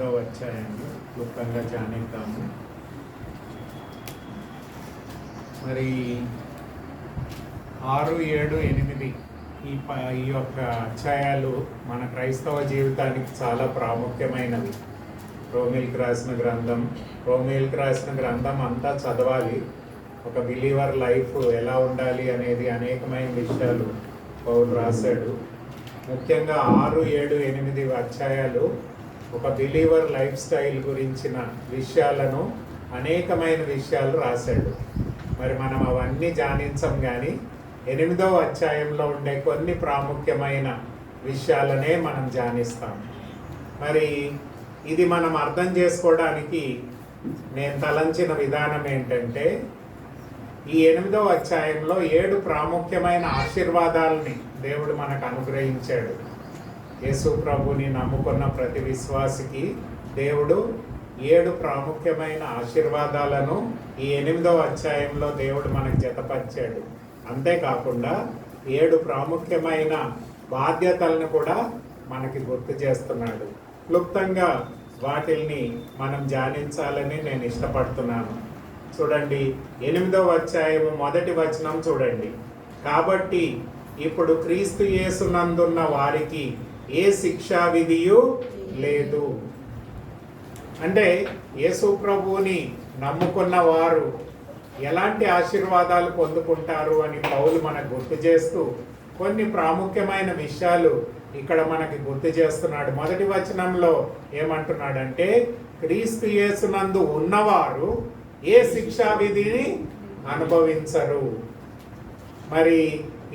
8వ అధ్యాయాన్ని క్లుప్తంగా ధ్యానిద్దాము. మరి 6, 7, 8 ఈ యొక్క అధ్యాయాలు మన క్రైస్తవ జీవితానికి చాలా ప్రాముఖ్యమైనవి. రోమీలకు రాసిన గ్రంథం అంతా చదవాలి. ఒక బిలీవర్ లైఫ్ ఎలా ఉండాలి అనేది అనేకమైన విషయాలు పౌలు రాశాడు. ముఖ్యంగా 6, 7, 8 అధ్యాయాలు ఒక బిలీవర్ లైఫ్ స్టైల్ గురించిన విషయాలను అనేకమైన విషయాలు రాశాడు. మరి మనం అవన్నీ ధ్యానించం, కానీ 8వ అధ్యాయంలో ఉండే కొన్ని ప్రాముఖ్యమైన విషయాలనే మనం ధ్యానిస్తాం. మరి ఇది మనం అర్థం చేసుకోవడానికి నేను తలంచిన విధానం ఏంటంటే, ఈ 8వ అధ్యాయంలో 7 ప్రాముఖ్యమైన ఆశీర్వాదాలని దేవుడు మనకు అనుగ్రహించాడు. యేసు ప్రభుని నమ్ముకున్న ప్రతి విశ్వాసికి దేవుడు 7 ప్రాముఖ్యమైన ఆశీర్వాదాలను ఈ 8వ అధ్యాయంలో దేవుడు మనకు జతపరిచాడు. అంతేకాకుండా 7 ప్రాముఖ్యమైన బాధ్యతలను కూడా మనకి గుర్తు చేస్తున్నాడు. క్లుప్తంగా వాటిల్ని మనం ధ్యానించాలని నేను ఇష్టపడుతున్నాను. చూడండి, 8వ అధ్యాయము 1వ వచనం చూడండి. కాబట్టి ఇప్పుడు క్రీస్తు యేసునందున్న వారికి ఏ శిక్షా విధియు లేదు. అంటే యేసు ప్రభువుని నమ్ముకున్న వారు ఎలాంటి ఆశీర్వాదాలు పొందుకుంటారు అని పౌలు మనకు గుర్తు చేస్తూ కొన్ని ప్రాముఖ్యమైన విషయాలు ఇక్కడ మనకి గుర్తు చేస్తున్నాడు. 1వ వచనంలో ఏమంటున్నాడంటే, క్రీస్తు యేసునందు ఉన్నవారు ఏ శిక్షా విధిని అనుభవించరు. మరి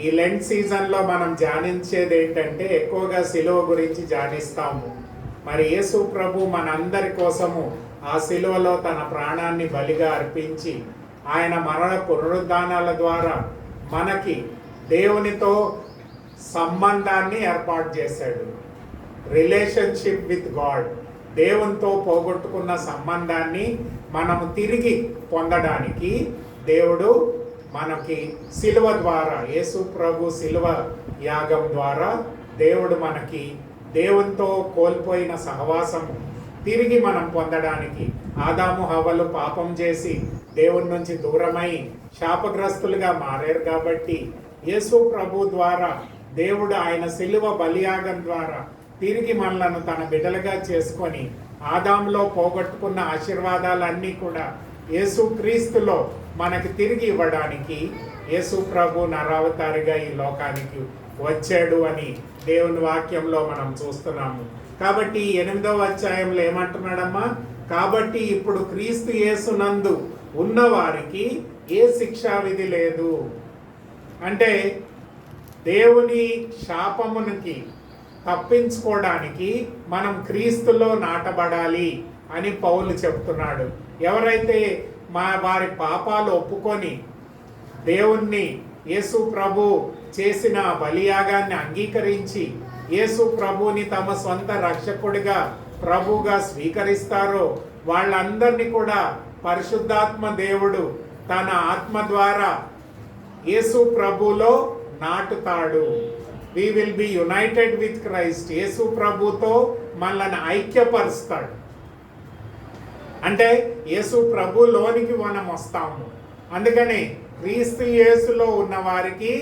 ఈ లెంట్ సీజన్లో మనం ధ్యానించేది ఏంటంటే, ఎక్కువగా సిలువ గురించి ధ్యానిస్తాము. మరి యేసు ప్రభు మనందరి కోసము ఆ సిలువలో తన ప్రాణాన్ని బలిగా అర్పించి ఆయన మరణ పునరుద్ధానాల ద్వారా మనకి దేవునితో సంబంధాన్ని ఏర్పాటు చేశాడు. రిలేషన్షిప్ విత్ గాడ్, దేవునితో పోగొట్టుకున్న సంబంధాన్ని మనము తిరిగి పొందడానికి దేవుడు మనకి సిలువ ద్వారా, యేసు ప్రభు సిలువ యాగం ద్వారా దేవుడు మనకి దేవునితో కోల్పోయిన సహవాసము తిరిగి మనం పొందడానికి, ఆదాము హవ్వలు పాపం చేసి దేవుని నుంచి దూరమై శాపగ్రస్తులుగా మారారు కాబట్టి యేసు ప్రభు ద్వారా దేవుడు ఆయన సిలువ బలియాగం ద్వారా తిరిగి మనలను తన బిడ్డలుగా చేసుకొని ఆదాములో పోగొట్టుకున్న ఆశీర్వాదాలన్నీ కూడా యేసు క్రీస్తులో మనకి తిరిగి ఇవ్వడానికి యేసు ప్రభు నరావతారిగా ఈ లోకానికి వచ్చాడు అని దేవుని వాక్యంలో మనం చూస్తున్నాము. కాబట్టి 8వ అధ్యాయంలో ఏమంటున్నాడమ్మా? కాబట్టి ఇప్పుడు క్రీస్తు యేసునందు ఉన్న వారికి ఏ శిక్షా విధి లేదు. అంటే దేవుని శాపమునికి తప్పించుకోవడానికి మనం క్రీస్తులో నాటబడాలి అని పౌలు చెప్తున్నాడు. ఎవరైతే వారి పాపాలు ఒప్పుకొని దేవుణ్ణి, యేసు ప్రభు చేసిన బలియాగాన్ని అంగీకరించి యేసు ప్రభుని తమ సొంత రక్షకుడిగా ప్రభుగా స్వీకరిస్తారో వాళ్ళందరినీ కూడా పరిశుద్ధాత్మ దేవుడు తన ఆత్మ ద్వారా యేసు ప్రభులో నాటుతాడు. We will be united with Christ. యేసు ప్రభుతో మనల్ని ఐక్యపరుస్తాడు. అంటే యేసు ప్రభులోనికి మనం వస్తాము. అందుకని క్రీస్తు యేసులో ఉన్న వారికి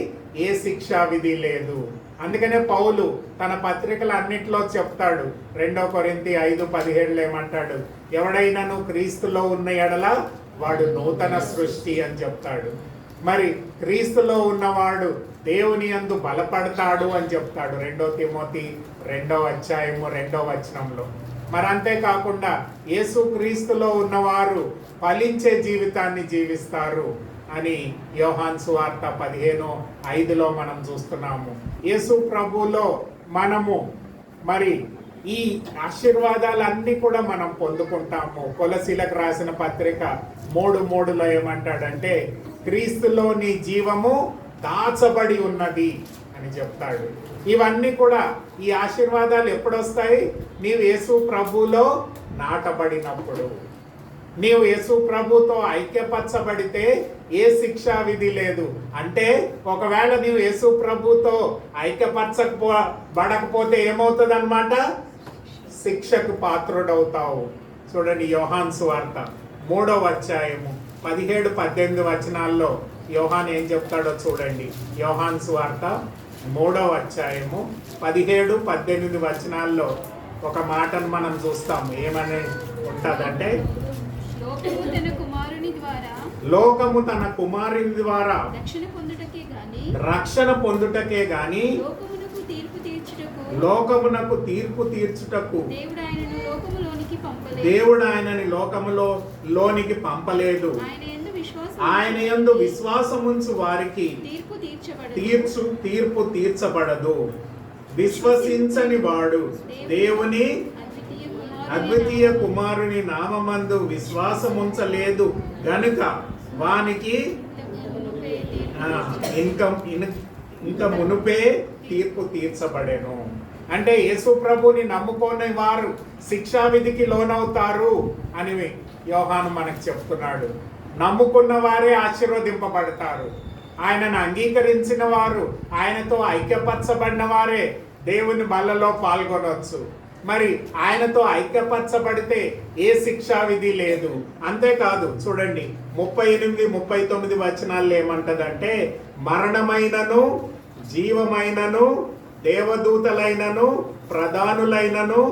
ఏ శిక్షా విధి లేదు. అందుకనే పౌలు తన పత్రికలన్నిటిలో చెప్తాడు. 2 కొరింథీ 5:17 ఏమంటాడు? ఎవడైనాను క్రీస్తులో ఉన్న ఎడల వాడు నూతన సృష్టి అని చెప్తాడు. మరి క్రీస్తులో ఉన్నవాడు దేవుని యందు బలపడతాడు అని చెప్తాడు 2 తిమోతి 2వ అధ్యాయము 2వ వచనంలో. మరి అంతేకాకుండా యేసు క్రీస్తులో ఉన్నవారు ఫలించే జీవితాన్ని జీవిస్తారు అని యోహాను సువార్త 15:5లో మనం చూస్తున్నాము. యేసు ప్రభులో మనము మరి ఈ ఆశీర్వాదాలన్నీ కూడా మనం పొందుకుంటాము. కొలసీలకు రాసిన పత్రిక 3:3లో ఏమంటాడంటే, క్రీస్తులో నీ జీవము దాచబడి ఉన్నది అని చెప్తాడు. ఇవన్నీ కూడా ఈ ఆశీర్వాదాలు ఎప్పుడు వస్తాయి? నీవు యేసు ప్రభులో నాటబడినప్పుడు. నీవు యేసు ప్రభుతో ఐక్యపరచబడితే ఏ శిక్షా విధి లేదు. అంటే ఒకవేళ నీవు యేసు ప్రభుతో ఐక్యపరచబడకపోతే ఏమవుతుంది అన్నమాట? శిక్షకు పాత్రుడవుతావు. చూడండి, యోహాను సువార్త 3వ అధ్యాయము 17-18 వచనాల్లో యోహాను ఏం చెప్తాడో చూడండి. యోహాను సువార్త 3వ అధ్యాయము 17-18 వచనాల్లో ఒక మాటను మనం చూస్తాము. ఏమని ఉంటుందంటే, లోకము తన కుమారుని ద్వారా రక్షణ పొందుటకే గాని లోకమునకు తీర్పు తీర్చుటకు దేవుడు ఆయనని లోకములోనికి పంపలేదు. ఆయన యందు విశ్వాసముంచు వారికి తీర్పు తీర్చబడదు. విశ్వసించని వాడు దేవుని అద్వితీయ కుమారుని నామమందు విశ్వాసముంచలేదు గనుక వానికి ఇంకా మునుపే తీర్పు తీర్చబడెను. అంటే యేసు ప్రభుని నమ్ముకోని వారు శిక్షా విధికి లోనవుతారు అని యోహాను మనకు చెప్తున్నాడు. నమ్ముకున్న వారే ఆశీర్వదింపబడతారు. ఆయనను అంగీకరించిన వారు, ఆయనతో ఐక్యపరచబడిన వారే దేవుని బల్లలో పాల్గొనవచ్చు. మరి ఆయనతో ఐక్యపరచబడితే ఏ శిక్షా విధి లేదు. అంతేకాదు, చూడండి 38-39 వచనాల్లో ఏమంటదంటే, మరణమైనను జీవమైనను దేవదూతలైనను ప్రధానులైనను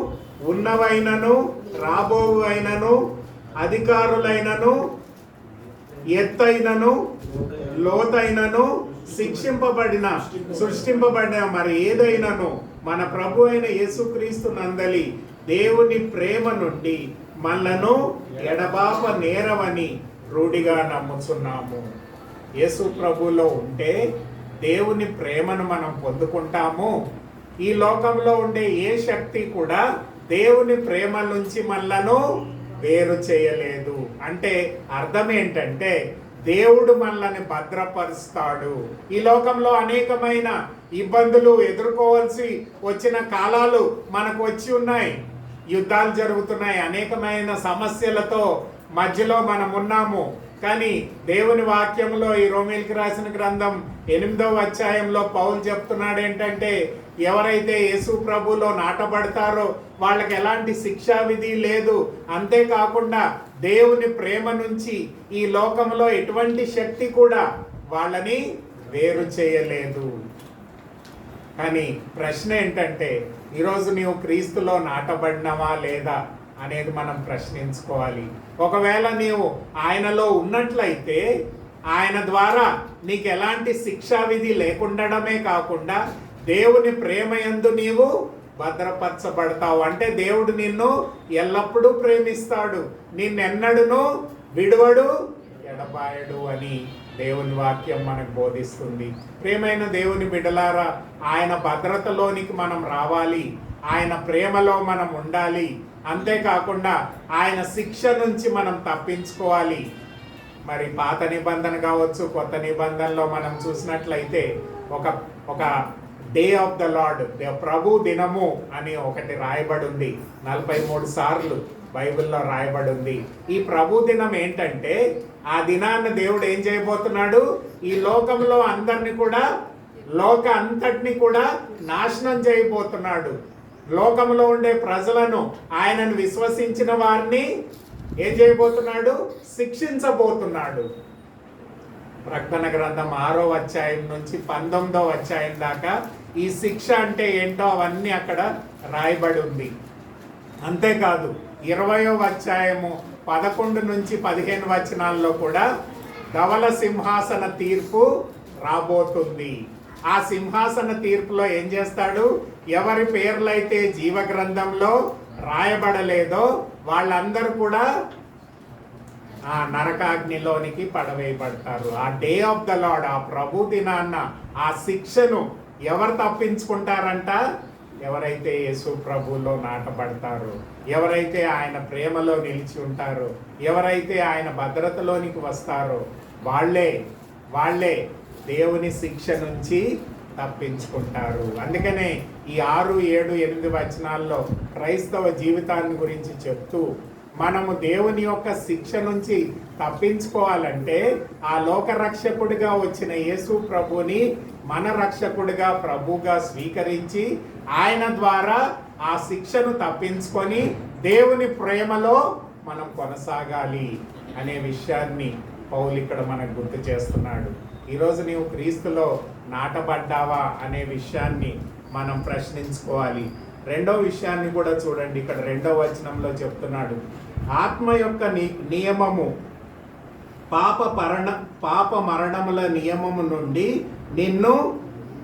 ఉన్నవైనను రాబోవునైనను అధికారులైనను ఎత్తైనను లోతైనను సృష్టింపబడిన మరి ఏదైనాను మన ప్రభు అయిన యేసుక్రీస్తు నందలి దేవుని ప్రేమ నుండి మనలను ఎడబాప నేరవని రూఢిగా నమ్ముచున్నాము. యేసు ప్రభులో ఉంటే దేవుని ప్రేమను మనం పొందుకుంటాము. ఈ లోకంలో ఉండే ఏ శక్తి కూడా దేవుని ప్రేమ నుంచి మనలను వేరు చేయలేదు. అంటే అర్థం ఏంటంటే, దేవుడు మనల్ని భద్రపరుస్తాడు. ఈ లోకంలో అనేకమైన ఇబ్బందులు ఎదుర్కోవాల్సి వచ్చిన కాలాలు మనకు వచ్చి ఉన్నాయి. యుద్ధాలు జరుగుతున్నాయి, అనేకమైన సమస్యలతో మధ్యలో మనం ఉన్నాము. కానీ దేవుని వాక్యంలో ఈ రోమీయులకు రాసిన గ్రంథం 8వ అధ్యాయంలో పౌలు చెప్తున్నాడు ఏంటంటే, ఎవరైతే యేసు ప్రభులో నాటబడతారో వాళ్ళకి ఎలాంటి శిక్షా విధి లేదు. అంతేకాకుండా దేవుని ప్రేమ నుంచి ఈ లోకంలో ఎటువంటి శక్తి కూడా వాళ్ళని వేరు చేయలేదు. కానీ ప్రశ్న ఏంటంటే, ఈరోజు నీవు క్రీస్తులో నాటబడినవా లేదా అనేది మనం ప్రశ్నించుకోవాలి. ఒకవేళ నీవు ఆయనలో ఉన్నట్లయితే ఆయన ద్వారా నీకు ఎలాంటి శిక్షా విధి లేకుండడమే కాకుండా దేవుని ప్రేమయందు నీవు భద్రపరచబడతావు. అంటే దేవుడు నిన్ను ఎల్లప్పుడూ ప్రేమిస్తాడు, నిన్నెన్నడును విడువడు ఎడబాయడు అని దేవుని వాక్యం మనకు బోధిస్తుంది. ప్రేమైన దేవుని బిడ్డలారా, ఆయన భద్రతలోనికి మనం రావాలి, ఆయన ప్రేమలో మనం ఉండాలి. అంతేకాకుండా ఆయన శిక్ష నుంచి మనం తప్పించుకోవాలి. మరి పాత నిబంధన కావచ్చు, కొత్త నిబంధనలో మనం చూసినట్లయితే ఒక డే ఆఫ్ ద లార్డ్, ప్రభు దినము అని ఒకటి రాయబడి ఉంది. 43 సార్లు బైబిల్లో రాయబడి ఉంది. ఈ ప్రభు దినం ఏంటంటే, ఆ దినాన్ని దేవుడు ఏం చేయబోతున్నాడు, ఈ లోకంలో అందరినీ కూడా, లోక అంతటిని కూడా నాశనం చేయబోతున్నాడు. లోకంలో ఉండే ప్రజలను, ఆయనను విశ్వసించిన వారిని ఏం చేయబోతున్నాడు, శిక్షించబోతున్నాడు. ప్రకటన గ్రంథం 6వ అధ్యాయం నుంచి 19వ అధ్యాయం దాకా ఈ శిక్ష అంటే ఏంటో అవన్నీ అక్కడ రాయబడి ఉంది. అంతేకాదు 20వ అధ్యాయము 11 నుంచి 15 వచనాల్లో కూడా ధవల సింహాసన తీర్పు రాబోతుంది. ఆ సింహాసన తీర్పులో ఏం చేస్తాడు, ఎవరి పేర్లైతే జీవ గ్రంథంలో రాయబడలేదో వాళ్ళందరూ కూడా ఆ నరకాగ్నిలోనికి పడవేయబడతారు. ఆ డే ఆఫ్ ద లార్డ్, ఆ ప్రభు దినాన్న ఆ శిక్షను ఎవరు తప్పించుకుంటారంట, ఎవరైతే యేసు ప్రభులో నాటబడతారో, ఎవరైతే ఆయన ప్రేమలో నిలిచి ఉంటారో, ఎవరైతే ఆయన భద్రతలోనికి వస్తారో వాళ్ళే దేవుని శిక్ష నుంచి తప్పించుకుంటారు. అందుకనే ఈ 6, 7, 8 వచనాల్లో క్రైస్తవ జీవితాన్ని గురించి చెప్తూ, మనము దేవుని యొక్క శిక్ష నుంచి తప్పించుకోవాలంటే ఆ లోక రక్షకుడిగా వచ్చిన యేసు ప్రభుని మన రక్షకుడిగా ప్రభుగా స్వీకరించి ఆయన ద్వారా ఆ శిక్షను తప్పించుకొని దేవుని ప్రేమలో మనం కొనసాగాలి అనే విషయాన్ని పౌలు ఇక్కడ మనకు గుర్తు చేస్తున్నాడు. ఈరోజు నీవు క్రీస్తులో నాటబడ్డావా అనే విషయాన్ని మనం ప్రశ్నించుకోవాలి. రెండో విషయాన్ని కూడా చూడండి, ఇక్కడ 2వ వచనంలో చెప్తున్నాడు, ఆత్మ యొక్క నియమము పాప మరణముల నియమము నుండి నిన్ను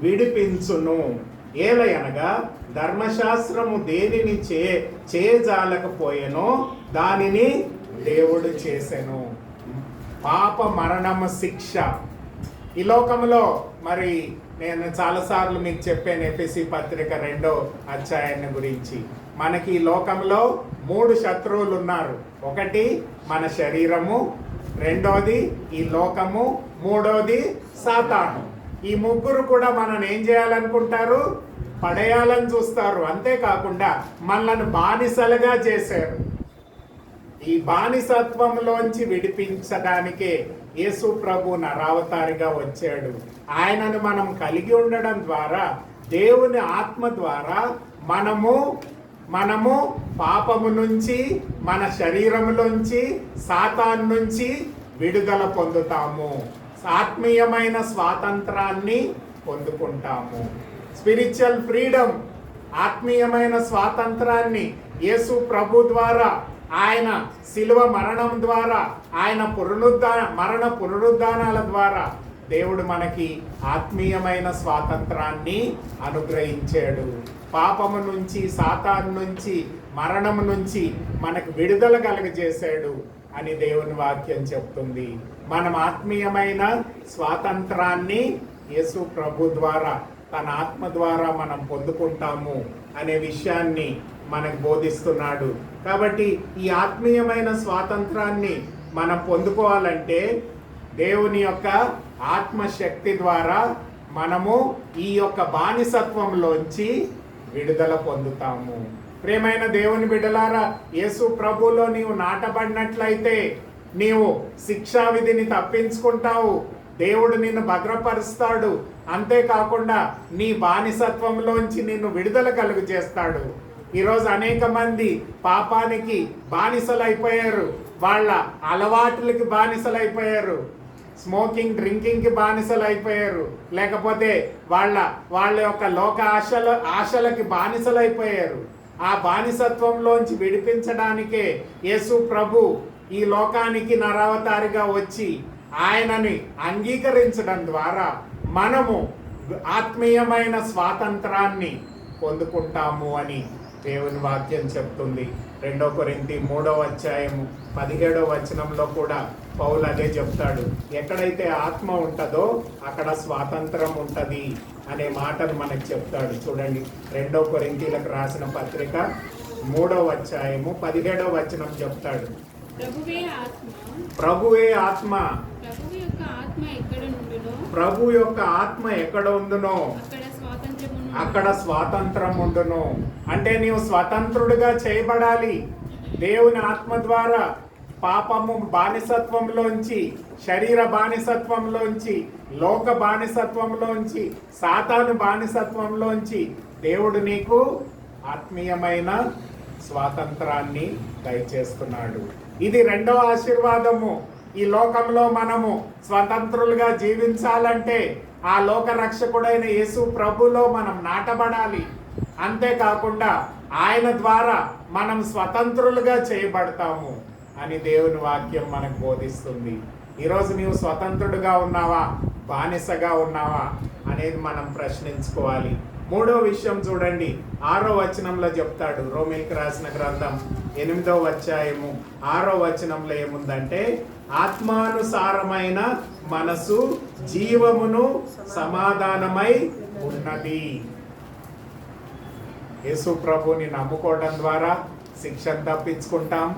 విడిపించును. ఏలయనగా ధర్మశాస్త్రము దేనిని చేయజాలకపోయెనో దానిని దేవుడు చేసెను. పాప మరణము శిక్ష. ఈ లోకంలో మరి నేను చాలాసార్లు మీకు చెప్పాను ఎఫెసీ పత్రిక 2వ అధ్యాయాన్ని గురించి. మనకి ఈ లోకంలో 3 శత్రువులు ఉన్నారు. ఒకటి మన శరీరము, రెండోది ఈ లోకము, మూడోది సాతాను. ఈ ముగ్గురు కూడా మనల్ని ఏం చేయాలనుకుంటారు? పడేయాలని చూస్తారు. అంతేకాకుండా మనల్ని బానిసలుగా చేశారు. ఈ బానిసత్వంలోంచి విడిపించడానికే యేసు ప్రభు నరావతారిగా వచ్చాడు. ఆయనను మనం కలిగి ఉండడం ద్వారా, దేవుని ఆత్మ ద్వారా మనము పాపము నుంచి, మన శరీరములోంచి, సాతాను నుంచి విడుదల పొందుతాము. ఆత్మీయమైన స్వాతంత్రాన్ని పొందుకుంటాము. స్పిరిచువల్ ఫ్రీడమ్, ఆత్మీయమైన స్వాతంత్రాన్ని యేసు ప్రభు ద్వారా, ఆయన శిలువ మరణం ద్వారా, ఆయన మరణ పునరుద్ధానాల ద్వారా దేవుడు మనకి ఆత్మీయమైన స్వాతంత్రాన్ని అనుగ్రహించాడు. పాపము నుంచి, సాతాను నుంచి, మరణము నుంచి మనకు విడుదల కలుగజేశాడు అని దేవుని వాక్యం చెప్తుంది. మనం ఆత్మీయమైన స్వాతంత్రాన్ని యేసు ప్రభు ద్వారా, తన ఆత్మ ద్వారా మనం పొందుకుంటాము అనే విషయాన్ని మనకు బోధిస్తున్నాడు. కాబట్టి ఈ ఆత్మీయమైన స్వాతంత్రాన్ని మనం పొందుకోవాలంటే దేవుని యొక్క ఆత్మశక్తి ద్వారా మనము ఈ యొక్క బానిసత్వంలోంచి విడుదల పొందుతాము. ప్రియమైన దేవుని బిడ్డలారా, యేసు ప్రభులో నీవు నాటబడినట్లయితే నీవు శిక్షా విధిని తప్పించుకుంటావు. దేవుడు నిన్ను భద్రపరుస్తాడు. అంతేకాకుండా నీ బానిసత్వంలోంచి నిన్ను విడుదల కలుగు చేస్తాడు. ఈరోజు అనేక మంది పాపానికి బానిసలైపోయారు. వాళ్ళ అలవాట్లకి బానిసలైపోయారు. స్మోకింగ్, డ్రింకింగ్కి బానిసలైపోయారు. లేకపోతే వాళ్ళ యొక్క లోక ఆశలకి బానిసలైపోయారు. ఆ బానిసత్వంలోంచి విడిపించడానికే యేసు ప్రభు ఈ లోకానికి నరావతారిగా వచ్చి ఆయనని అంగీకరించడం ద్వారా మనము ఆత్మీయమైన స్వాతంత్రాన్ని పొందుకుంటాము అని దేవుని వాక్యం చెప్తుంది. 2 కొరింథీ 3వ అధ్యాయము 17వ వచనంలో కూడా పౌలు అదే చెప్తాడు. ఎక్కడైతే ఆత్మ ఉంటుందో అక్కడ స్వాతంత్రం ఉంటుంది అనే మాటను మనకు చెప్తాడు. చూడండి, 2 కొరింథీలకు రాసిన పత్రిక 3వ అధ్యాయము 17వ వచనం చెప్తాడు. ప్రభువే ఆత్మ, ప్రభు యొక్క ఆత్మ ఎక్కడ ఉండునో అక్కడ స్వాతంత్రం ఉండును. అంటే నీవు స్వతంత్రుడిగా చేయబడాలి. దేవుని ఆత్మ ద్వారా పాపము బానిసత్వంలోంచి, శరీర బానిసత్వంలోంచి, లోక బానిసత్వంలోంచి, సాతాను బానిసత్వంలోంచి దేవుడు నీకు ఆత్మీయమైన స్వాతంత్రాన్ని దయచేస్తున్నాడు. ఇది 2వ ఆశీర్వాదము. ఈ లోకంలో మనము స్వతంత్రులుగా జీవించాలంటే ఆ లోక రక్షకుడైన యేసు ప్రభులో మనం నాటబడాలి. అంతేకాకుండా ఆయన ద్వారా మనం స్వతంత్రులుగా చేయబడతాము అని దేవుని వాక్యం మనకు బోధిస్తుంది. ఈరోజు నీవు స్వతంత్రుడుగా ఉన్నావా, బానిసగా ఉన్నావా అనేది మనం ప్రశ్నించుకోవాలి. 3వ విషయం చూడండి, 6వ వచనంలో చెప్తాడు. రోమీయులకు రాసిన గ్రంథం 8వ అధ్యాయము 6వ వచనంలో ఏముందంటే, ఆత్మానుసారమైన మనసు జీవమును సమాధానమై ఉన్నది. యేసు ప్రభుని నమ్ముకోవడం ద్వారా శిక్షను తప్పించుకుంటాం,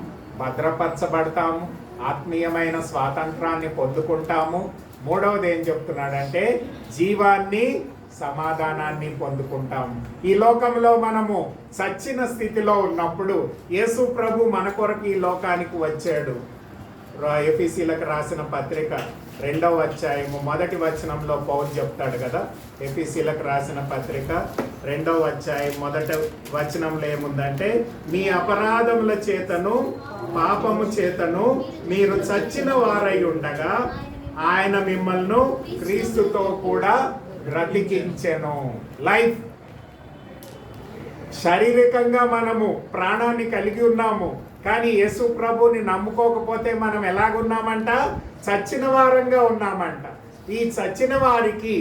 భద్రపరచబడతాము, ఆత్మీయమైన స్వాతంత్రాన్ని పొందుకుంటాము. 3వది ఏం చెప్తున్నాడంటే జీవాన్ని, సమాధానాన్ని పొందుకుంటాము. ఈ లోకంలో మనము చచ్చిన స్థితిలో ఉన్నప్పుడు యేసు ప్రభు మన కొరకు ఈ లోకానికి వచ్చాడు. ఎఫెసీలకు రాసిన పత్రిక 2వ అధ్యాయము 1వ వచనంలో పౌలు చెప్తాడు కదా. ఎఫెసీలకు రాసిన పత్రిక 2వ అధ్యాయం 1వ వచనంలో ఏముందంటే, మీ అపరాధముల చేతను పాపము చేతను మీరు చచ్చిన వారై ఉండగా ఆయన మిమ్మల్ని క్రీస్తుతో కూడా బ్రతికించెను. లైఫ్, శారీరకంగా మనము ప్రాణాన్ని కలిగి ఉన్నాము, కానీ యేసు ప్రభుని నమ్ముకోకపోతే మనం ఎలాగున్నామంట? చచ్చిన వారంగా ఉన్నామంట. ఈ చచ్చిన వారికి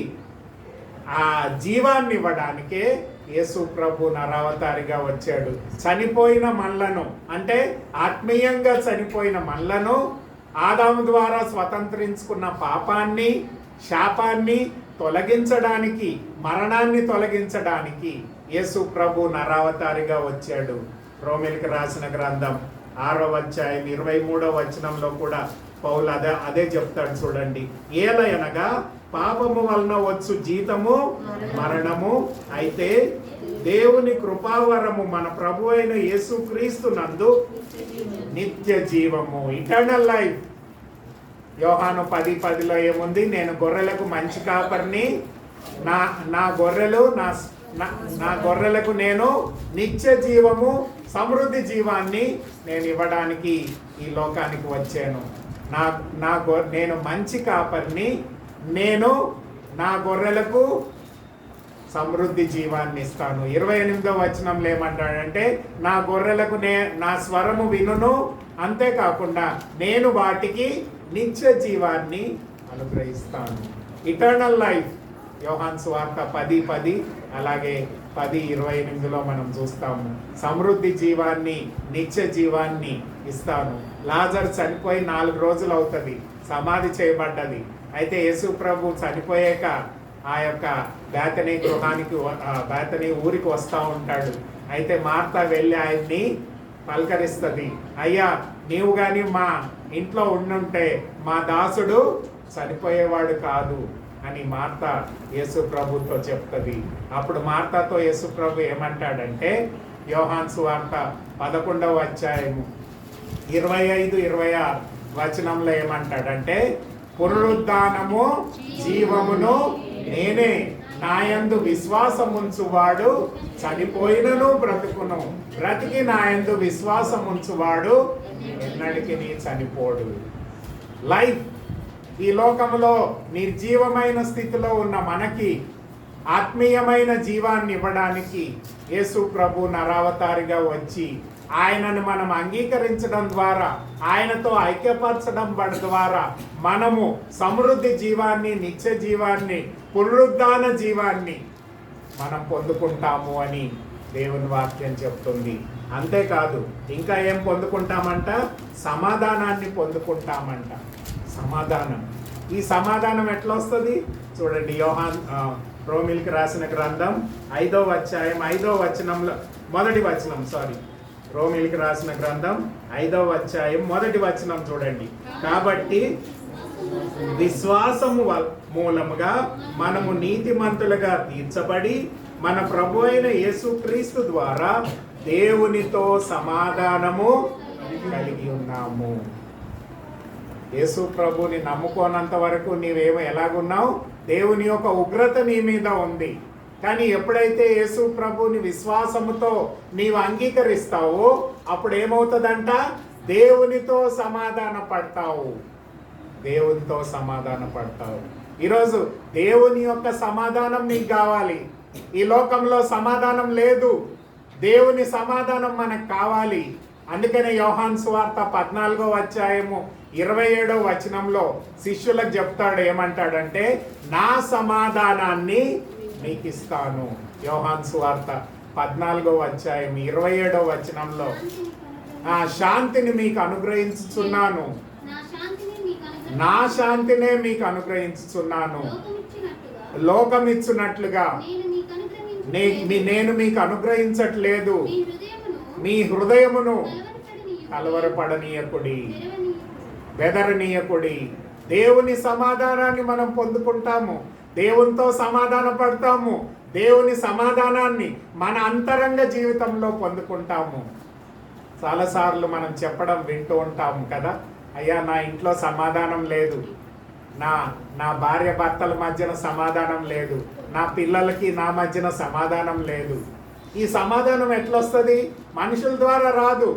ఆ జీవాన్ని ఇవ్వడానికే యేసు ప్రభు నరావతారిగా వచ్చాడు. చనిపోయిన మనలను, అంటే ఆత్మీయంగా చనిపోయిన మనలను, ఆదాము ద్వారా స్వతంత్రించుకున్న పాపాన్ని, శాపాన్ని తొలగించడానికి, మరణాన్ని తొలగించడానికి యేసు ప్రభు నరావతారిగా వచ్చాడు. రోమిలికి రాసిన గ్రంథం 6వ అధ్యాయం 23వ వచనంలో కూడా పౌలు అదే చెప్తాడు చూడండి. ఏలయనగా పాపము వలన వచ్చు జీతము మరణము, అయితే దేవుని కృపావరము మన ప్రభు అయిన యేసుక్రీస్తు నందు నిత్య జీవము, ఇటర్నల్ లైఫ్. యోహాను 10:10లో ఏముంది? నేను గొర్రెలకు మంచి కాపరిని, నా గొర్రెలకు నేను నిత్య జీవము, సమృద్ధి జీవాన్ని నేను ఇవ్వడానికి ఈ లోకానికి వచ్చాను. నేను మంచి కాపరిని, నేను నా గొర్రెలకు సమృద్ధి జీవాన్ని ఇస్తాను. 28వ వచనంలో ఏమంటాడంటే, నా గొర్రెలకు నా స్వరము వినును, అంతేకాకుండా నేను వాటికి నిత్య జీవాన్ని అనుగ్రహిస్తాను. Eternal life. యోహాను సువార్త 10:10 అలాగే 10:28లో మనం చూస్తాము. సమృద్ధి జీవాన్ని, నిత్య జీవాన్ని ఇస్తాను. లాజరు చనిపోయి 4 రోజులు అవుతుంది, సమాధి చేయబడ్డది. అయితే యేసు ప్రభు చనిపోయాక ఆ యొక్క బేతనీ గృహానికి, బేతనీ ఊరికి వస్తూ ఉంటాడు. అయితే మార్త వెళ్ళి ఆయన్ని పలకరిస్తుంది. అయ్యా, నీవు కానీ మా ఇంట్లో ఉండుంటే మా దాసుడు చనిపోయేవాడు కాదు అని మార్త యేసు ప్రభుతో చెప్తుంది. అప్పుడు మార్తతో యేసు ప్రభు ఏమంటాడంటే, యోహాను సువార్త 11వ అధ్యాయము 25-26 వచనంలో ఏమంటాడంటే, పునరుద్ధానము జీవమును నేనే, నాయందు విశ్వాసముంచువాడు చనిపోయినను బ్రతుకును, బ్రతికి నాయందు విశ్వాసముంచువాడు ఎన్నటికీ చనిపోడు. లైఫ్. ఈ లోకంలో నిర్జీవమైన స్థితిలో ఉన్న మనకి ఆత్మీయమైన జీవాన్ని ఇవ్వడానికి యేసు ప్రభు నరావతారిగా వచ్చి ఆయనను మనం అంగీకరించడం ద్వారా, ఆయనతో ఐక్యపరచడం ద్వారా మనము సమృద్ధి జీవాన్ని, నిత్య జీవాన్ని, పునరుద్ధాన జీవాన్ని మనం పొందుకుంటాము అని దేవుని వాక్యం చెప్తుంది. అంతేకాదు, ఇంకా ఏం పొందుకుంటామంట? సమాధానాన్ని పొందుకుంటామంట. సమాధానం. ఈ సమాధానం ఎట్లా వస్తుంది చూడండి. రోమిలికి రాసిన గ్రంథం 5వ అధ్యాయం 5వ వచనంలో మొదటి వచనం, రోమిలికి రాసిన గ్రంథం 5వ అధ్యాయం 1వ వచనం చూడండి. కాబట్టి విశ్వాసము మూలముగా మనము నీతిమంతులుగా తీర్చబడి మన ప్రభు అయిన యేసుక్రీస్తు ద్వారా దేవునితో సమాధానము కలిగి ఉన్నాము. యేసు ప్రభుని నమ్ముకోనంత వరకు నీవేమో ఎలాగున్నావు? దేవుని యొక్క ఉగ్రత నీ మీద ఉంది. కానీ ఎప్పుడైతే యేసు ప్రభుని విశ్వాసముతో నీవు అంగీకరిస్తావో అప్పుడు ఏమవుతుందంట? దేవునితో సమాధాన పడతావు. దేవునితో సమాధాన పడతావు. ఈరోజు దేవుని యొక్క సమాధానం నీకు కావాలి. ఈ లోకంలో సమాధానం లేదు, దేవుని సమాధానం మనకు కావాలి. అందుకనే యోహాను సువార్త 14వ అధ్యాయము 27వ వచనంలో శిష్యులకు చెప్తాడు. ఏమంటాడంటే, నా సమాధానాన్ని మీకు ఇస్తాను. యోహాను సువార్త 14వ అధ్యాయం 27వ వచనంలో ఆ శాంతిని మీకు అనుగ్రహించుచున్నాను, నా శాంతినే మీకు అనుగ్రహించుచున్నాను, లోకమిచ్చునట్లుగా నేను మీకు అనుగ్రహించట్లేదు. మీ హృదయమును కలవరపడనీయకుడి, బెదరనీయకుడి. దేవుని సమాధానాన్ని మనం పొందుకుంటాము, దేవునితో సమాధాన పడతాము, దేవుని సమాధానాన్ని మన అంతరంగ జీవితంలో పొందుకుంటాము. చాలాసార్లు మనం చెప్పడం వింటూ ఉంటాము కదా, అయ్యా నా ఇంట్లో సమాధానం లేదు, నా నా భార్య భర్తల మధ్యన సమాధానం లేదు, నా పిల్లలకి నా మధ్యన సమాధానం లేదు. ఈ సమాధానం ఎట్లొస్తుంది? మనుషుల ద్వారా రాదు,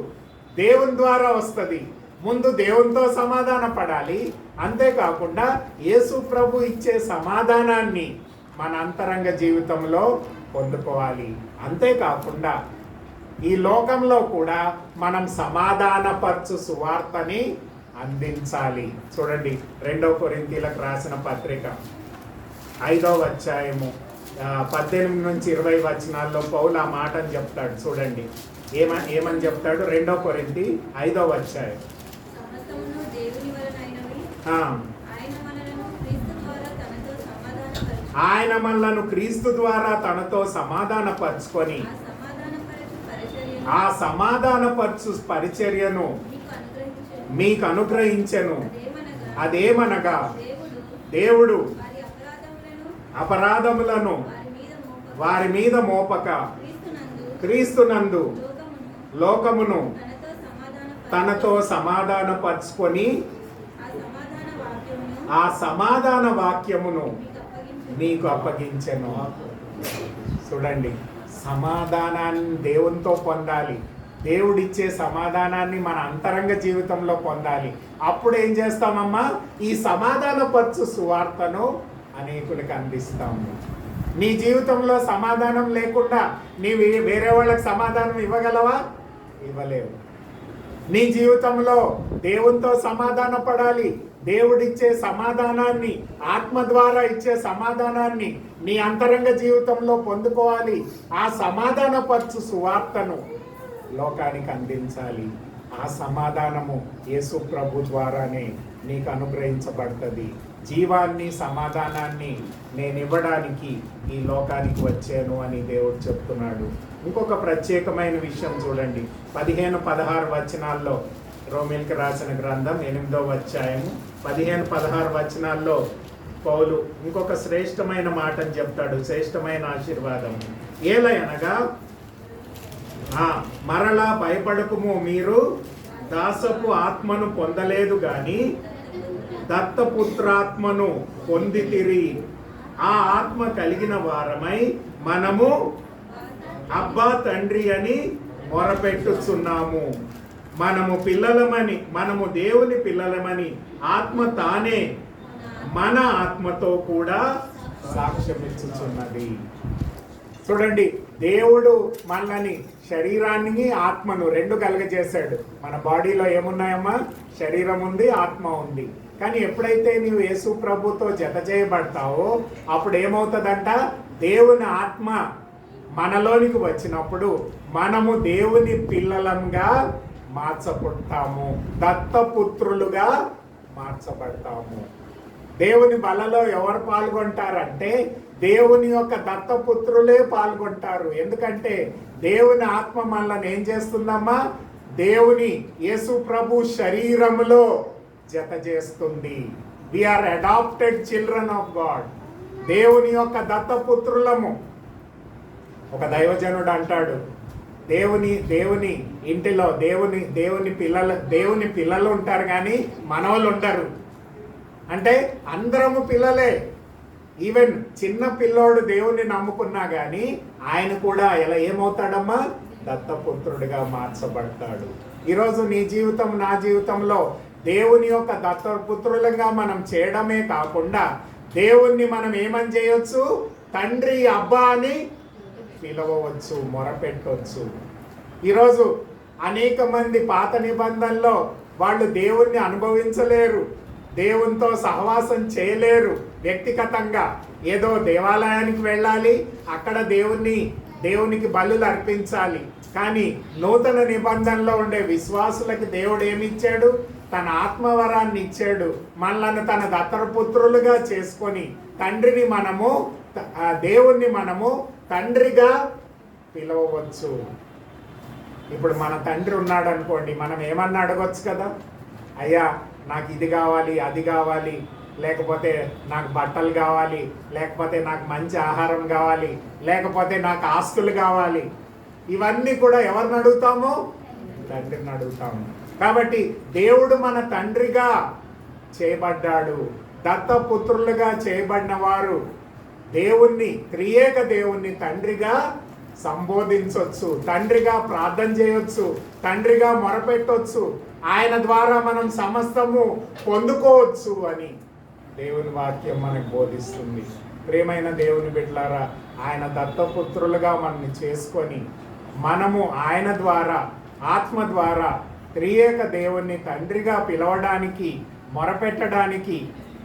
దేవుని ద్వారా వస్తుంది. ముందు దేవునితో సమాధాన పడాలి. అంతేకాకుండా యేసు ప్రభు ఇచ్చే సమాధానాన్ని మన అంతరంగ జీవితంలో పొందుకోవాలి. అంతేకాకుండా ఈ లోకంలో కూడా మనం సమాధానపరచు సువార్తని అందించాలి. చూడండి 2 కొరింథీయులకు రాసిన పత్రిక 5వ అధ్యాయము 18 నుంచి 20 వచనాల్లో పౌలు ఆ మాటని చెప్తాడు. చూడండి ఏమని చెప్తాడు. 2 కొరింథీ 5వ అధ్యాయం. ఆయన మనలను క్రీస్తు ద్వారా తనతో సమాధానపరుచుకొని ఆ సమాధానపరచు పరిచర్యను మీకు అనుగ్రహించెను. అదేమనగా దేవుడు అపరాధములను వారి మీద మోపక క్రీస్తునందు లోకమును తనతో సమాధానపరుచుకొని ఆ సమాధాన వాక్యమును మీకు అప్పగించెను. చూడండి, సమాధానాన్ని దేవునితో పొందాలి. దేవుడిచ్చే సమాధానాన్ని మన అంతరంగ జీవితంలో పొందాలి. అప్పుడు ఏం చేస్తామమ్మా? ఈ సమాధానపరచు సువార్తను అనేకులకు అందిస్తాము. నీ జీవితంలో సమాధానం లేకుండా నీవు వేరే వాళ్ళకి సమాధానం ఇవ్వగలవా? ఇవ్వలేవు. నీ జీవితంలో దేవునితో సమాధాన పడాలి. దేవుడిచ్చే సమాధానాన్ని, ఆత్మ ద్వారా ఇచ్చే సమాధానాన్ని నీ అంతరంగ జీవితంలో పొందుకోవాలి. ఆ సమాధానపరచు సువార్తను లోకానికి అందించాలి. ఆ సమాధానము యేసు ప్రభు ద్వారానే నీకు అనుగ్రహించబడుతుంది. జీవాన్ని, సమాధానాన్ని నేను ఇవ్వడానికి ఈ లోకానికి వచ్చాను అని దేవుడు చెప్తున్నాడు. ఇంకొక ప్రత్యేకమైన విషయం చూడండి, 15-16 వచనాల్లో, రోమిల్కి రాసిన గ్రంథం 8వ అధ్యాయము 15-16 వచనాల్లో పౌలు ఇంకొక శ్రేష్టమైన మాటను చెప్తాడు, శ్రేష్టమైన ఆశీర్వాదం. ఏలయనగా మరలా భయపడకుము, మీరు దాసపు ఆత్మను పొందలేదు గాని దత్తపుత్రాత్మను పొందితిరి. ఆ ఆత్మ కలిగిన వారమై మనము అబ్బా తండ్రి అని మొరపెట్టుచున్నాము. మనము పిల్లలమని, మనము దేవుని పిల్లలమని ఆత్మ తానే మన ఆత్మతో కూడా సాక్ష్యమిచ్చుచున్నది. చూడండి, దేవుడు మనల్ని, శరీరాన్ని ఆత్మను రెండు కలుగజేశాడు. మన బాడీలో ఏమున్నాయమ్మా? శరీరం ఉంది, ఆత్మ ఉంది. కానీ ఎప్పుడైతే నీవు యేసు ప్రభుతో జత చేయబడతావో అప్పుడు ఏమవుతుందంట? దేవుని ఆత్మ మనలోనికి వచ్చినప్పుడు మనము దేవుని పిల్లలంగా మార్చబడతాము, దత్తపుత్రులుగా మార్చబడతాము. దేవుని బలలో ఎవరు పాల్గొంటారంటే దేవుని యొక్క దత్తపుత్రులే పాల్గొంటారు. ఎందుకంటే దేవుని ఆత్మ మనల్ని ఏం చేస్తుందమ్మా? దేవుని యేసు ప్రభు శరీరములో జత చేస్తుంది. We are adopted children of God. దేవుని యొక్క దత్తపుత్రులము. ఒక దైవజనుడు అంటాడు, దేవుని ఇంటిలో దేవుని పిల్లలు ఉంటారు కానీ మనవలు ఉండరు. అంటే అందరము పిల్లలే. ఈవెన్ చిన్న పిల్లోడు దేవుణ్ణి నమ్ముకున్నా కానీ ఆయన కూడా ఎలా ఏమవుతాడమ్మా? దత్తపుత్రుడిగా మార్చబడతాడు. ఈరోజు నీ జీవితం, నా జీవితంలో దేవుని యొక్క దత్తపుత్రులుగా మనం చేయడమే కాకుండా దేవుణ్ణి మనం ఏమని చేయొచ్చు? తండ్రి, అబ్బా అని పిలవవచ్చు, మొరపెట్టవచ్చు. ఈరోజు అనేక మంది పాత నిబంధనలో వాళ్ళు దేవుణ్ణి అనుభవించలేరు, దేవునితో సహవాసం చేయలేరు. వ్యక్తిగతంగా ఏదో దేవాలయానికి వెళ్ళాలి, అక్కడ దేవునికి బలులు అర్పించాలి. కానీ నూతన నిబంధనలో ఉండే విశ్వాసులకి దేవుడు ఏమిచ్చాడు? తన ఆత్మవరాన్ని ఇచ్చాడు. మనలను తన దత్తపుత్రులుగా చేసుకొని దేవుణ్ణి మనము తండ్రిగా పిలవవచ్చు. ఇప్పుడు మన తండ్రి ఉన్నాడు అనుకోండి, మనం ఏమన్నా అడగొచ్చు కదా, అయ్యా నాకు ఇది కావాలి, అది కావాలి, లేకపోతే నాకు బట్టలు కావాలి, లేకపోతే నాకు మంచి ఆహారం కావాలి, లేకపోతే నాకు ఆస్తులు కావాలి. ఇవన్నీ కూడా ఎవరిని అడుగుతాము? తండ్రిని అడుగుతాము. కాబట్టి దేవుడు మన తండ్రిగా చేయబడ్డాడు. దత్తపుత్రులుగా చేయబడిన వారు దేవుణ్ణి, త్రియేక దేవుణ్ణి తండ్రిగా సంబోధించవచ్చు, తండ్రిగా ప్రార్థన చేయొచ్చు, తండ్రిగా మొరపెట్టొచ్చు, ఆయన ద్వారా మనం సమస్తము పొందుకోవచ్చు అని దేవుని వాక్యం మనకు బోధిస్తుంది. ప్రియమైన దేవుని బిడ్డలారా, ఆయన దత్తపుత్రులుగా మనల్ని చేసుకొని మనము ఆయన ద్వారా, ఆత్మ ద్వారా త్రియేక దేవుణ్ణి తండ్రిగా పిలవడానికి, మొరపెట్టడానికి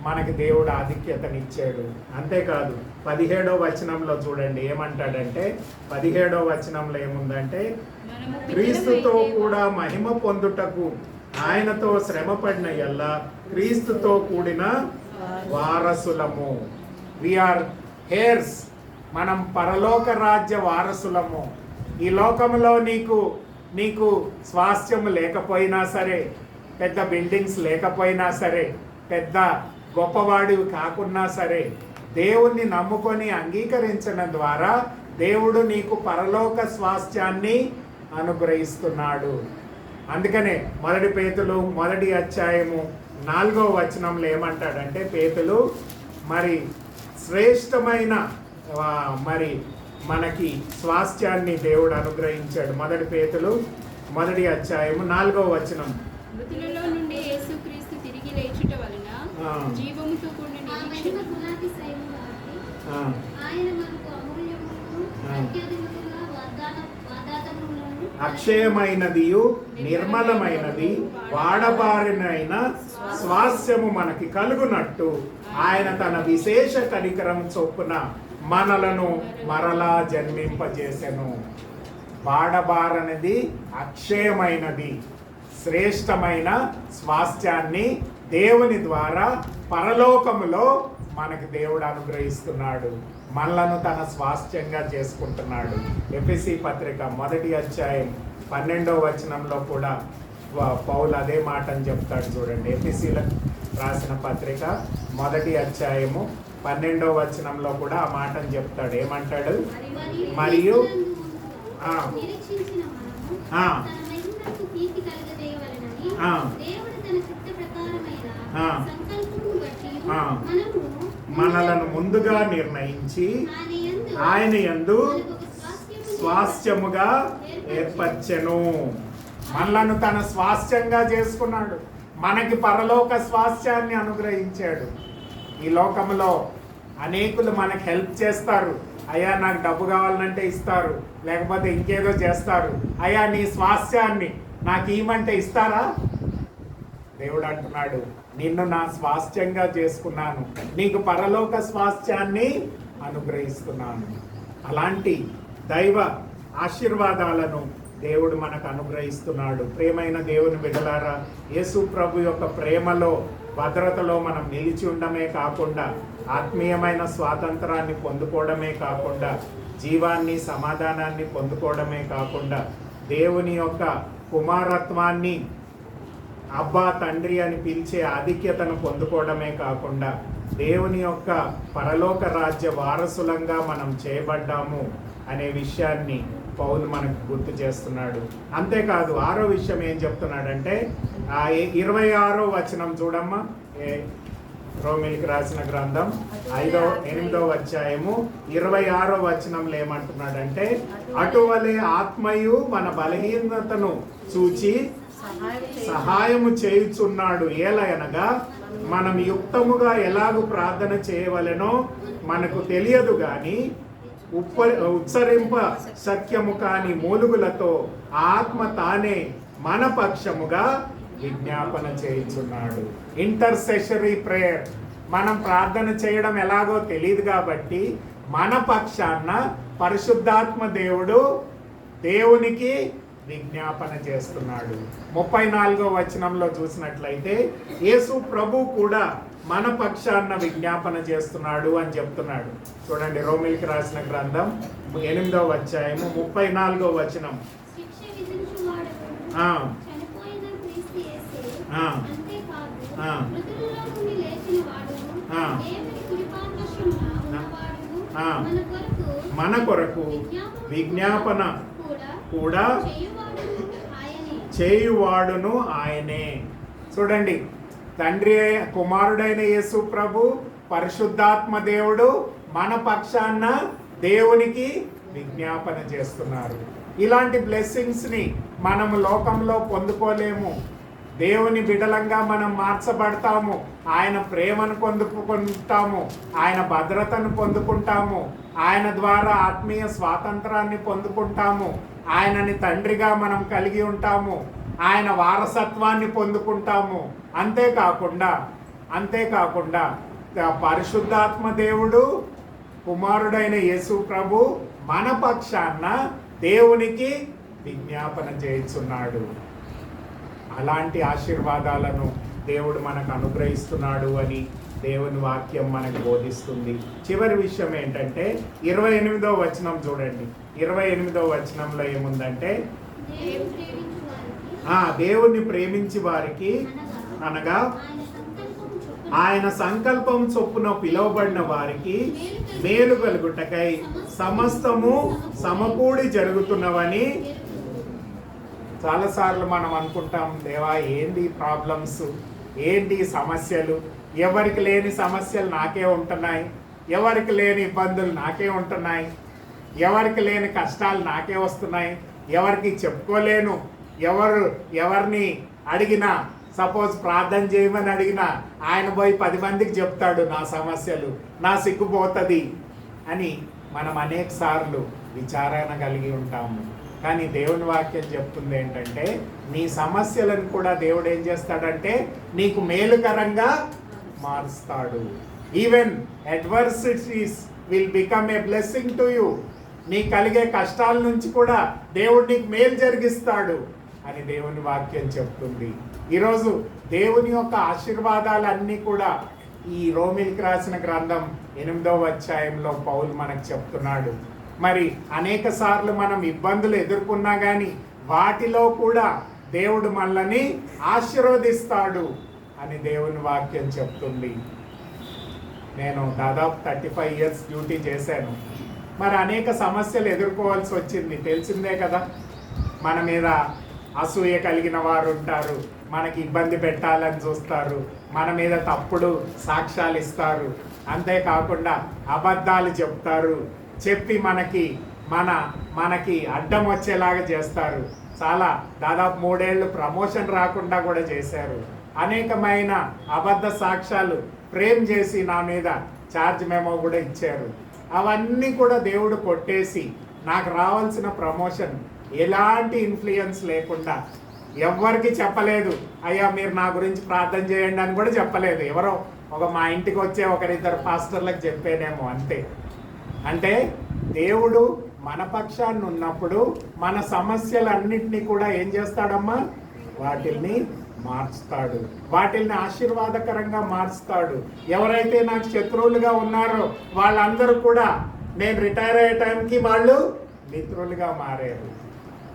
మనకి దేవుడు ఆధిక్యతనిచ్చాడు. అంతేకాదు 17వ వచనంలో చూడండి ఏమంటాడంటే, 17వ వచనంలో ఏముందంటే, క్రీస్తుతో కూడా మహిమ పొందుటకు ఆయనతో శ్రమపడిన ఎల్లా క్రీస్తుతో కూడిన వారసులము. వీఆర్ హెయిర్స్, మనం పరలోక రాజ్య వారసులము. ఈ లోకంలో నీకు స్వాస్థ్యము లేకపోయినా సరే, పెద్ద బిల్డింగ్స్ లేకపోయినా సరే, పెద్ద గొప్పవాడివి కాకున్నా సరే, దేవుణ్ణి నమ్ముకొని అంగీకరించడం ద్వారా దేవుడు నీకు పరలోక స్వాస్థ్యాన్ని అనుగ్రహిస్తున్నాడు. అందుకనే 1 పేతురు 1వ అధ్యాయము 4వ వచనంలో ఏమంటాడంటే, పేతురు మరి శ్రేష్టమైన మరి మనకి స్వాస్థ్యాన్ని దేవుడు అనుగ్రహించాడు. 1 పేతురు 1వ అధ్యాయము 4వ వచనం, మృతులలో నుండి యేసుక్రీస్తు తిరిగి లేచుట వలన జీవముతో కూడిన నిరీక్షణ ఆయన మనకు అమూల్యమును అత్యధికముగా వాగ్దానములను అక్షయమైనదియు నిర్మలమైనది వాడబారినైన స్వాస్థ్యము మనకి కలుగునట్టు ఆయన తన విశేష కనికరం చొప్పున మనలను మరలా జన్మింపజేసెను. వాడబారనిది, అక్షయమైనది, శ్రేష్టమైన స్వాస్థ్యాన్ని దేవుని ద్వారా పరలోకములో మనకి దేవుడు అనుగ్రహిస్తున్నాడు. మనలను తన స్వాస్థ్యంగా చేసుకుంటున్నాడు. ఎఫెసీ పత్రిక 1వ అధ్యాయం 12వ వచనంలో కూడా పౌలు అదే మాటని చెప్తాడు. చూడండి, ఎఫెసీలకు రాసిన పత్రిక 1వ అధ్యాయము 12వ వచనంలో కూడా ఆ మాటని చెప్తాడు. ఏమంటాడు? మరియు మనలను ముందుగా నిర్ణయించి ఆయన యందు స్వాస్థ్యముగా ఏర్పరచెను. మనలను తన స్వాస్థ్యంగా చేసుకున్నాడు. మనకి పరలోక స్వాస్థ్యాన్ని అనుగ్రహించాడు. ఈ లోకంలో అనేకులు మనకు హెల్ప్ చేస్తారు. అయ్యా నాకు డబ్బు కావాలంటే ఇస్తారు, లేకపోతే ఇంకేదో చేస్తారు. అయ్యా నీ స్వాస్థ్యాన్ని నాకు ఇవ్వమంటే ఇస్తారా? దేవుడు అంటున్నాడు, నిన్ను నా స్వాస్థ్యంగా చేసుకున్నాను, నీకు పరలోక స్వాస్థ్యాన్ని అనుగ్రహిస్తున్నాను. అలాంటి దైవ ఆశీర్వాదాలను దేవుడు మనకు అనుగ్రహిస్తున్నాడు. ప్రేమైన దేవుని బిడ్డలారా, యేసు ప్రభు యొక్క ప్రేమలో, భద్రతలో మనం నిలిచి ఉండమే కాకుండా, ఆత్మీయమైన స్వాతంత్రాన్ని పొందుకోవడమే కాకుండా, జీవాన్ని, సమాధానాన్ని పొందుకోవడమే కాకుండా, దేవుని యొక్క కుమారత్వాన్ని, అబ్బా తండ్రి అని పిలిచే ఆధిక్యతను పొందుకోవడమే కాకుండా, దేవుని యొక్క పరలోక రాజ్య వారసులంగా మనం చేయబడ్డాము అనే విషయాన్ని పౌలు మనకు గుర్తు చేస్తున్నాడు. అంతేకాదు 6వ విషయం ఏం చెప్తున్నాడంటే, 26వ వచనం చూడమ్మా, రోమిలికి రాసిన గ్రంథం 8వ అధ్యాయము 26వ వచనంలో ఏమంటున్నాడంటే, అటువలే ఆత్మయు మన బలహీనతను చూచి సహాయము చేయుచున్నాడు. ఏలయనగా మనం యుక్తముగా ఎలాగూ ప్రార్థన చేయవలెనో మనకు తెలియదు గాని ఉచ్చరింప సఖ్యము కాని మూలుగులతో ఆత్మ తానే మన పక్షముగా విజ్ఞాపన చేయుచున్నాడు. ఇంటర్సెషరీ ప్రేయర్, మనం ప్రార్థన చేయడం ఎలాగో తెలియదు కాబట్టి మన పక్షాన పరిశుద్ధాత్మ దేవుడు దేవునికి విజ్ఞాపన చేస్తున్నాడు. 34వ వచనంలో చూసినట్లయితే యేసు ప్రభు కూడా మన పక్షాన విజ్ఞాపన చేస్తున్నాడు అని చెప్తున్నాడు. చూడండి, రోమిలికి రాసిన గ్రంథం 8వ అధ్యాయము 34వ వచనం. మన కొరకు విజ్ఞాపన కూడా చేయువాడును ఆయనే. చూడండి, తండ్రి కుమారుడైన యేసు ప్రభు పరిశుద్ధాత్మ దేవుడు మన పక్షాన దేవునికి విజ్ఞాపన చేస్తున్నారు. ఇలాంటి బ్లెస్సింగ్స్ని మనం లోకంలో పొందుకోలేము. దేవుని బిడలంగా మనం మార్చబడతాము, ఆయన ప్రేమను పొందుకుంటాము, ఆయన భద్రతను పొందుకుంటాము, ఆయన ద్వారా ఆత్మీయ స్వాతంత్రాన్ని పొందుకుంటాము, ఆయనని తండ్రిగా మనం కలిగి ఉంటాము, ఆయన వారసత్వాన్ని పొందుకుంటాము. అంతేకాకుండా పరిశుద్ధాత్మ దేవుడు కుమారుడైన యేసు ప్రభు మన పక్షాన దేవునికి విజ్ఞాపన చేస్తున్నాడు. అలాంటి ఆశీర్వాదాలను దేవుడు మనకు అనుగ్రహిస్తున్నాడు అని దేవుని వాక్యం మనకు బోధిస్తుంది. చివరి విషయం ఏంటంటే 28వ వచనం చూడండి. 28వ వచనంలో ఏముందంటే, దేవుణ్ణి ప్రేమించి వారికి అనగా ఆయన సంకల్పం చొప్పున పిలువబడిన వారికి మేలు కలుగుటకై సమస్తము సమకూడి జరుగుతున్నవని. చాలాసార్లు మనం అనుకుంటాం, దేవా ఏంటి ప్రాబ్లమ్స్, ఏంటి సమస్యలు, ఎవరికి లేని సమస్యలు నాకే ఉంటున్నాయి, ఎవరికి లేని ఇబ్బందులు నాకే ఉంటున్నాయి, ఎవరికి లేని కష్టాలు నాకే వస్తున్నాయి, ఎవరికి చెప్పుకోలేను, ఎవరిని అడిగినా, సపోజ్ ప్రార్థన చేయమని అడిగినా ఆయన పోయి 10 మందికి చెప్తాడు నా సమస్యలు, నా సిగ్గుపోతుంది అని మనం అనేక సార్లు విచారణ కలిగి ఉంటాము. కానీ దేవుని వాక్యం చెప్తుంది ఏంటంటే, నీ సమస్యలను కూడా దేవుడు ఏం చేస్తాడంటే నీకు మేలుకరంగా మారుస్తాడు. Even adversities will become a blessing to you. నీకు కలిగే కష్టాల నుంచి కూడా దేవుడు నీకు మేలు జరిగిస్తాడు అని దేవుని వాక్యం చెప్తుంది. ఈరోజు దేవుని యొక్క ఆశీర్వాదాలన్నీ కూడా ఈ రోమిల్కి రాసిన గ్రంథం 8వ అధ్యాయంలో పౌలు మనకు చెప్తున్నాడు. మరి అనేక సార్లు మనం ఇబ్బందులు ఎదుర్కొన్నా కానీ వాటిలో కూడా దేవుడు మనల్ని ఆశీర్వదిస్తాడు అని దేవుని వాక్యం చెప్తుంది. నేను దాదాపు 35 ఇయర్స్ డ్యూటీ చేశాను. మరి అనేక సమస్యలు ఎదుర్కోవాల్సి వచ్చింది, తెలిసిందే కదా. మన మీద అసూయ కలిగిన వారు ఉంటారు, మనకి ఇబ్బంది పెట్టాలని చూస్తారు, మన మీద తప్పుడు సాక్ష్యాలు ఇస్తారు, అంతేకాకుండా అబద్ధాలు చెప్తారు, చెప్పి మనకి అడ్డం వచ్చేలాగా చేస్తారు. దాదాపు 3 ఏళ్ళు ప్రమోషన్ రాకుండా కూడా చేశారు. అనేకమైన అబద్ధ సాక్ష్యాలు ఫ్రేమ్ చేసి నా మీద ఛార్జ్ మెమో కూడా ఇచ్చారు. అవన్నీ కూడా దేవుడు కొట్టేసి నాకు రావాల్సిన ప్రమోషన్ ఎలాంటి ఇన్ఫ్లుయెన్స్ లేకుండా ఎవ్వరికి చెప్పలేదు. అయ్యా మీరు నా గురించి ప్రార్థన చేయండి అని కూడా చెప్పలేదు. ఎవరో మా ఇంటికి వచ్చే 1-2 పాస్టర్లకు చెప్పేనేమో అంతే. అంటే దేవుడు మన పక్షాన్ని ఉన్నప్పుడు మన సమస్యలన్నింటినీ కూడా ఏం చేస్తాడమ్మా, వాటిల్ని మార్చుతాడు, వాటిల్ని ఆశీర్వాదకరంగా మార్చుతాడు. ఎవరైతే నాకు శత్రువులుగా ఉన్నారో వాళ్ళందరూ కూడా నేను రిటైర్ అయ్యే టైంకి వాళ్ళు మిత్రులుగా మారారు.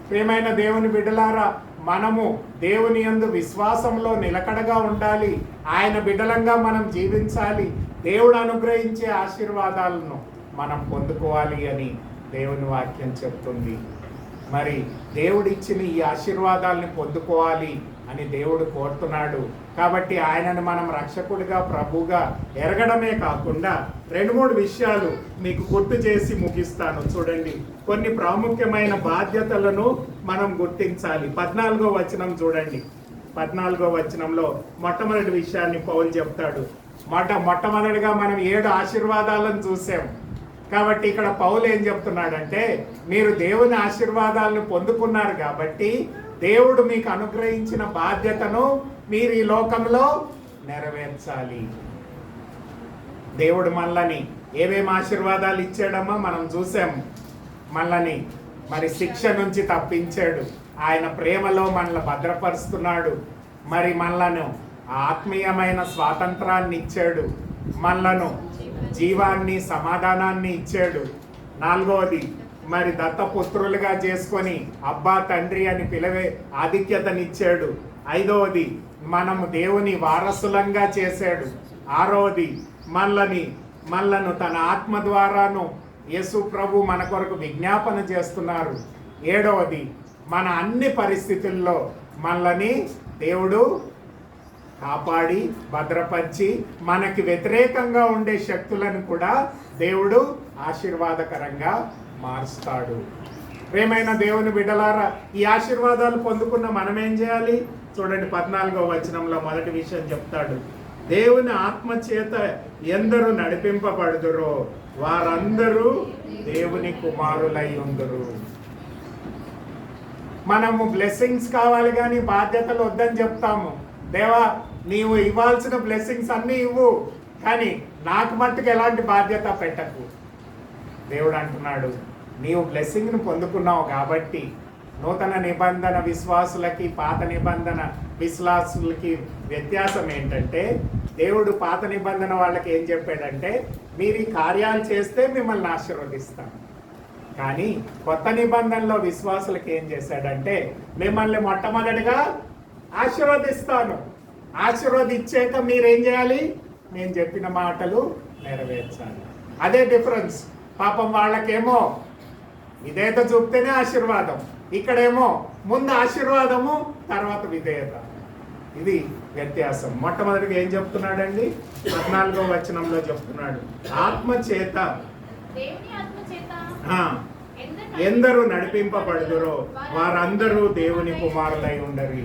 ప్రియమైన దేవుని బిడ్డలారా, మనము దేవుని యందు విశ్వాసంలో నిలకడగా ఉండాలి, ఆయన బిడ్డలంగా మనం జీవించాలి, దేవుడు అనుగ్రహించే ఆశీర్వాదాలను మనం పొందుకోవాలి అని దేవుని వాక్యం చెప్తుంది. మరి దేవుడిచ్చిన ఈ ఆశీర్వాదాలని పొందుకోవాలి అని దేవుడు కోరుతున్నాడు. కాబట్టి ఆయనను మనం రక్షకుడిగా ప్రభువుగా ఎరగడమే కాకుండా 2-3 విషయాలు మీకు గుర్తు చేసి ముగిస్తాను. చూడండి, కొన్ని ప్రాముఖ్యమైన బాధ్యతలను మనం గుర్తించాలి. 14వ వచనం చూడండి. 14వ వచనంలో మొట్టమొదటి విషయాన్ని పౌలు చెప్తాడు. మొట్టమొదటిగా మనం 7 ఆశీర్వాదాలను చూసాం. కాబట్టి ఇక్కడ పౌలు ఏం చెప్తున్నాడంటే, మీరు దేవుని ఆశీర్వాదాలను పొందుకున్నారు కాబట్టి దేవుడు మీకు అనుగ్రహించిన బాధ్యతను మీరు ఈ లోకంలో నెరవేర్చాలి. దేవుడు మనల్ని ఏమేమి ఆశీర్వాదాలు ఇచ్చాడమ్మా మనం చూసాం. మనల్ని మరి శిక్ష నుంచి తప్పించాడు, ఆయన ప్రేమలో మనల్ని భద్రపరుస్తున్నాడు, మరి మనలను ఆత్మీయమైన స్వాతంత్రాన్ని ఇచ్చాడు, మనలను జీవాన్ని సమాధానాన్ని ఇచ్చాడు. 4వది మరి దత్తపుత్రులుగా చేసుకొని అబ్బా తండ్రి అని పిలవే ఆధిక్యతనిచ్చాడు. 5వది మనము దేవుని వారసులంగా చేశాడు. 6వది మనలను తన ఆత్మ ద్వారాను యేసు ప్రభు మన కొరకు విజ్ఞాపన చేస్తున్నారు. 7వది మన అన్ని పరిస్థితుల్లో మనల్ని దేవుడు కాపాడి భద్రపరిచి మనకి వ్యతిరేకంగా ఉండే శక్తులను కూడా దేవుడు ఆశీర్వాదకరంగా మారుస్తాడు. ప్రేమైన దేవుని బిడ్డలారా, ఈ ఆశీర్వాదాలు పొందుకున్న మనం ఏం చేయాలి? చూడండి 14వ వచనంలో మొదటి విషయం చెప్తాడు. దేవుని ఆత్మ చేత ఎందరూ నడిపింపబడుదురో వారందరూ దేవుని కుమారులై ఉందురు. మనము బ్లెస్సింగ్స్ కావాలి కానీ బాధ్యతలు వద్దని చెప్తాము. దేవా, నీవు ఇవ్వాల్సిన బ్లెస్సింగ్స్ అన్నీ ఇవ్వు, కానీ నాకు మట్టుకు ఎలాంటి బాధ్యత పెట్టకు. దేవుడు అంటున్నాడు, నీవు బ్లెస్సింగ్ను పొందుకున్నావు కాబట్టి నూతన నిబంధన విశ్వాసులకి పాత నిబంధన విశ్వాసులకి వ్యత్యాసం ఏంటంటే, దేవుడు పాత నిబంధన వాళ్ళకి ఏం చెప్పాడంటే, మీరు ఈ కార్యాలు చేస్తే మిమ్మల్ని ఆశీర్వదిస్తాను. కానీ కొత్త నిబంధనలో విశ్వాసులకి ఏం చేశాడంటే, మిమ్మల్ని మొట్టమొదటిగా ఆశీర్వదిస్తాను. ఆశీర్వదించాక మీరేం చేయాలి? నేను చెప్పిన మాటలు నెరవేర్చాలి. అదే డిఫరెన్స్. పాపం వాళ్ళకేమో విధేయత చూపితేనే ఆశీర్వాదం, ఇక్కడేమో ముందు ఆశీర్వాదము తర్వాత విధేయత. ఇది వ్యత్యాసం. మొట్టమొదటిగా ఏం చెప్తున్నాడండి? 14వ వచనంలో చెప్తున్నాడు, ఆత్మచేత ఎందరూ నడిపింపబడుదురో వారందరూ దేవుని కుమారులై ఉండరు.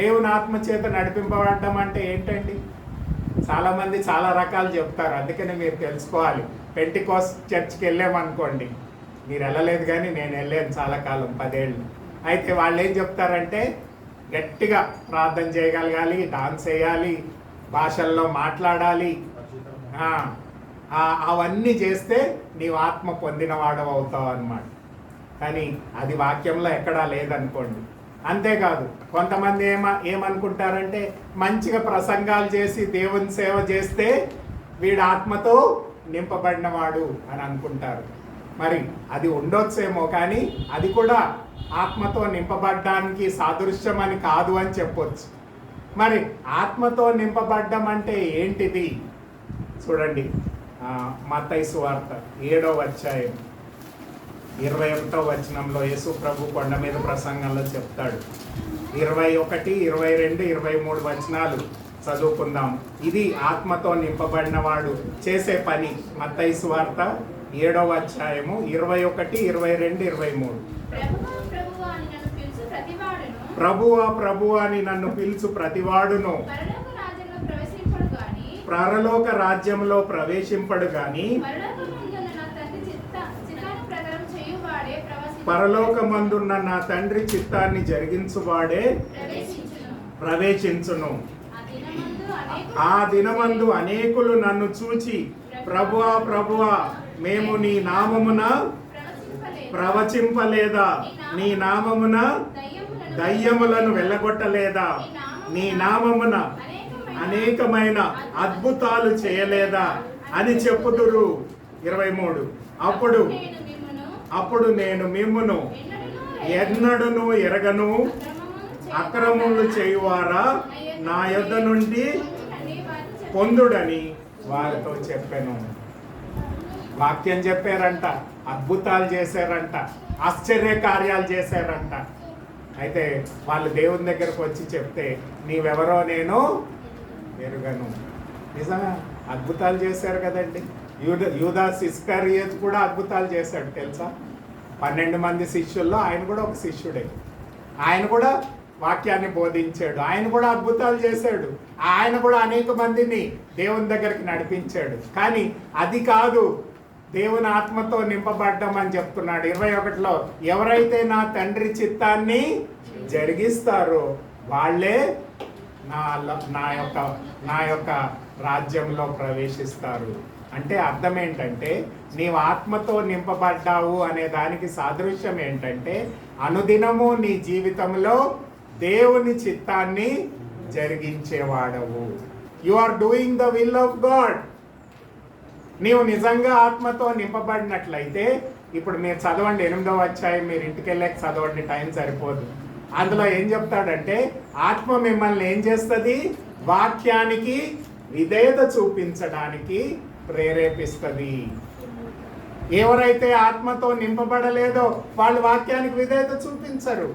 దేవుని ఆత్మచేత నడిపింపబడటం అంటే ఏంటండి? చాలా మంది చాలా రకాలు చెప్తారు. అందుకని మీరు తెలుసుకోవాలి. పెంటికోస్ట్ చర్చ్కి వెళ్ళామనుకోండి, మీరు వెళ్ళలేదు కానీ నేను వెళ్ళాను చాలా కాలం, 10 ఏళ్ళు. అయితే వాళ్ళు ఏం చెప్తారంటే, గట్టిగా ప్రార్థన చేయగలగాలి, డాన్స్ వేయాలి, భాషల్లో మాట్లాడాలి, అవన్నీ చేస్తే నీవు ఆత్మ పొందినవాడవు అవుతావు అన్నమాట. కానీ అది వాక్యంలో ఎక్కడా లేదనుకోండి. అంతేకాదు, కొంతమంది ఏమనుకుంటారంటే, మంచిగా ప్రసంగాలు చేసి దేవుని సేవ చేస్తే వీడు ఆత్మతో నింపబడినవాడు అని అనుకుంటారు. మరి అది ఉండొచ్చేమో, కానీ అది కూడా ఆత్మతో నింపబడ్డానికి సాదృశ్యం అని కాదు అని చెప్పొచ్చు. మరి ఆత్మతో నింపబడ్డం అంటే ఏంటిది? చూడండి, మత్తయి సువార్త 7వ అధ్యాయం 21వ వచనంలో యేసు ప్రభు కొండ మీద ప్రసంగంలో చెప్తాడు. 21, 22, 23 వచనాలు చదువుకుందాం. ఇది ఆత్మతో నింపబడిన వాడు చేసే పని. మత్తయి సువార్త 7వ అధ్యాయము 21, 22, 23. ప్రభువా ప్రభువా అని నన్ను పిలుచు ప్రతివాడును పరలోక రాజ్యంలో ప్రవేశింపడు గాని పరలోకమందున్న నా తండ్రి చిత్తాన్ని జరిగించువాడే ప్రవేశించును. ఆ దినమందు అనేకులు నన్ను చూచి, ప్రభువా ప్రభువా, మేము నీ నామమున ప్రవచింపలేదా? నీ నామమున దయ్యములను వెళ్ళగొట్టలేదా? నీ నామమున అనేకమైన అద్భుతాలు చేయలేదా అని చెప్పుదురు. 23. అప్పుడు నేను మిమ్మును ఎన్నడను ఎరగను, అక్రమములు చేయువారా నా యొద్ద నుండి పొందుడని వారితో చెప్పాను. వాక్యం చెప్పారంట, అద్భుతాలు చేశారంట, ఆశ్చర్య కార్యాలు చేశారంట. అయితే వాళ్ళు దేవుని దగ్గరకు వచ్చి చెప్తే, నీవెవరో నేను ఎరుగను. నిజంగా అద్భుతాలు చేశారు కదండి. యూదాస్ ఇస్కరియోతు కూడా అద్భుతాలు చేశాడు తెలుసా. 12 మంది శిష్యుల్లో ఆయన కూడా ఒక శిష్యుడే. ఆయన కూడా వాక్యాన్ని బోధించాడు, ఆయన కూడా అద్భుతాలు చేశాడు, ఆయన కూడా అనేక మందిని దేవుని దగ్గరికి నడిపించాడు. కానీ అది కాదు దేవుని ఆత్మతో నింపబడ్డం అని చెప్తున్నాడు. 21లో ఎవరైతే నా తండ్రి చిత్తాన్ని జరిగిస్తారో వాళ్ళే నా యొక్క రాజ్యంలో ప్రవేశిస్తారు. అంటే అర్థం ఏంటంటే, నీవు ఆత్మతో నింపబడ్డావు అనే దానికి సాదృశ్యం ఏంటంటే, అనుదినము నీ జీవితంలో దేవుని చిత్తాన్ని జరిగించేవాడవు. You are doing the will of God. నీవు నిజంగా ఆత్మతో నింపబడినట్లయితే, ఇప్పుడు మీరు చదవండి 8వ అధ్యాయం, మీరు ఇంటికి వెళ్ళాక చదవండి, టైం సరిపోదు. అందులో ఏం చెప్తాడంటే, ఆత్మ మిమ్మల్ని ఏం చేస్తుంది? వాక్యానికి విధేయత చూపించడానికి ప్రేరేపిస్తుంది. ఎవరైతే ఆత్మతో నింపబడలేదో వాళ్ళు వాక్యానికి విధేయత చూపించరు.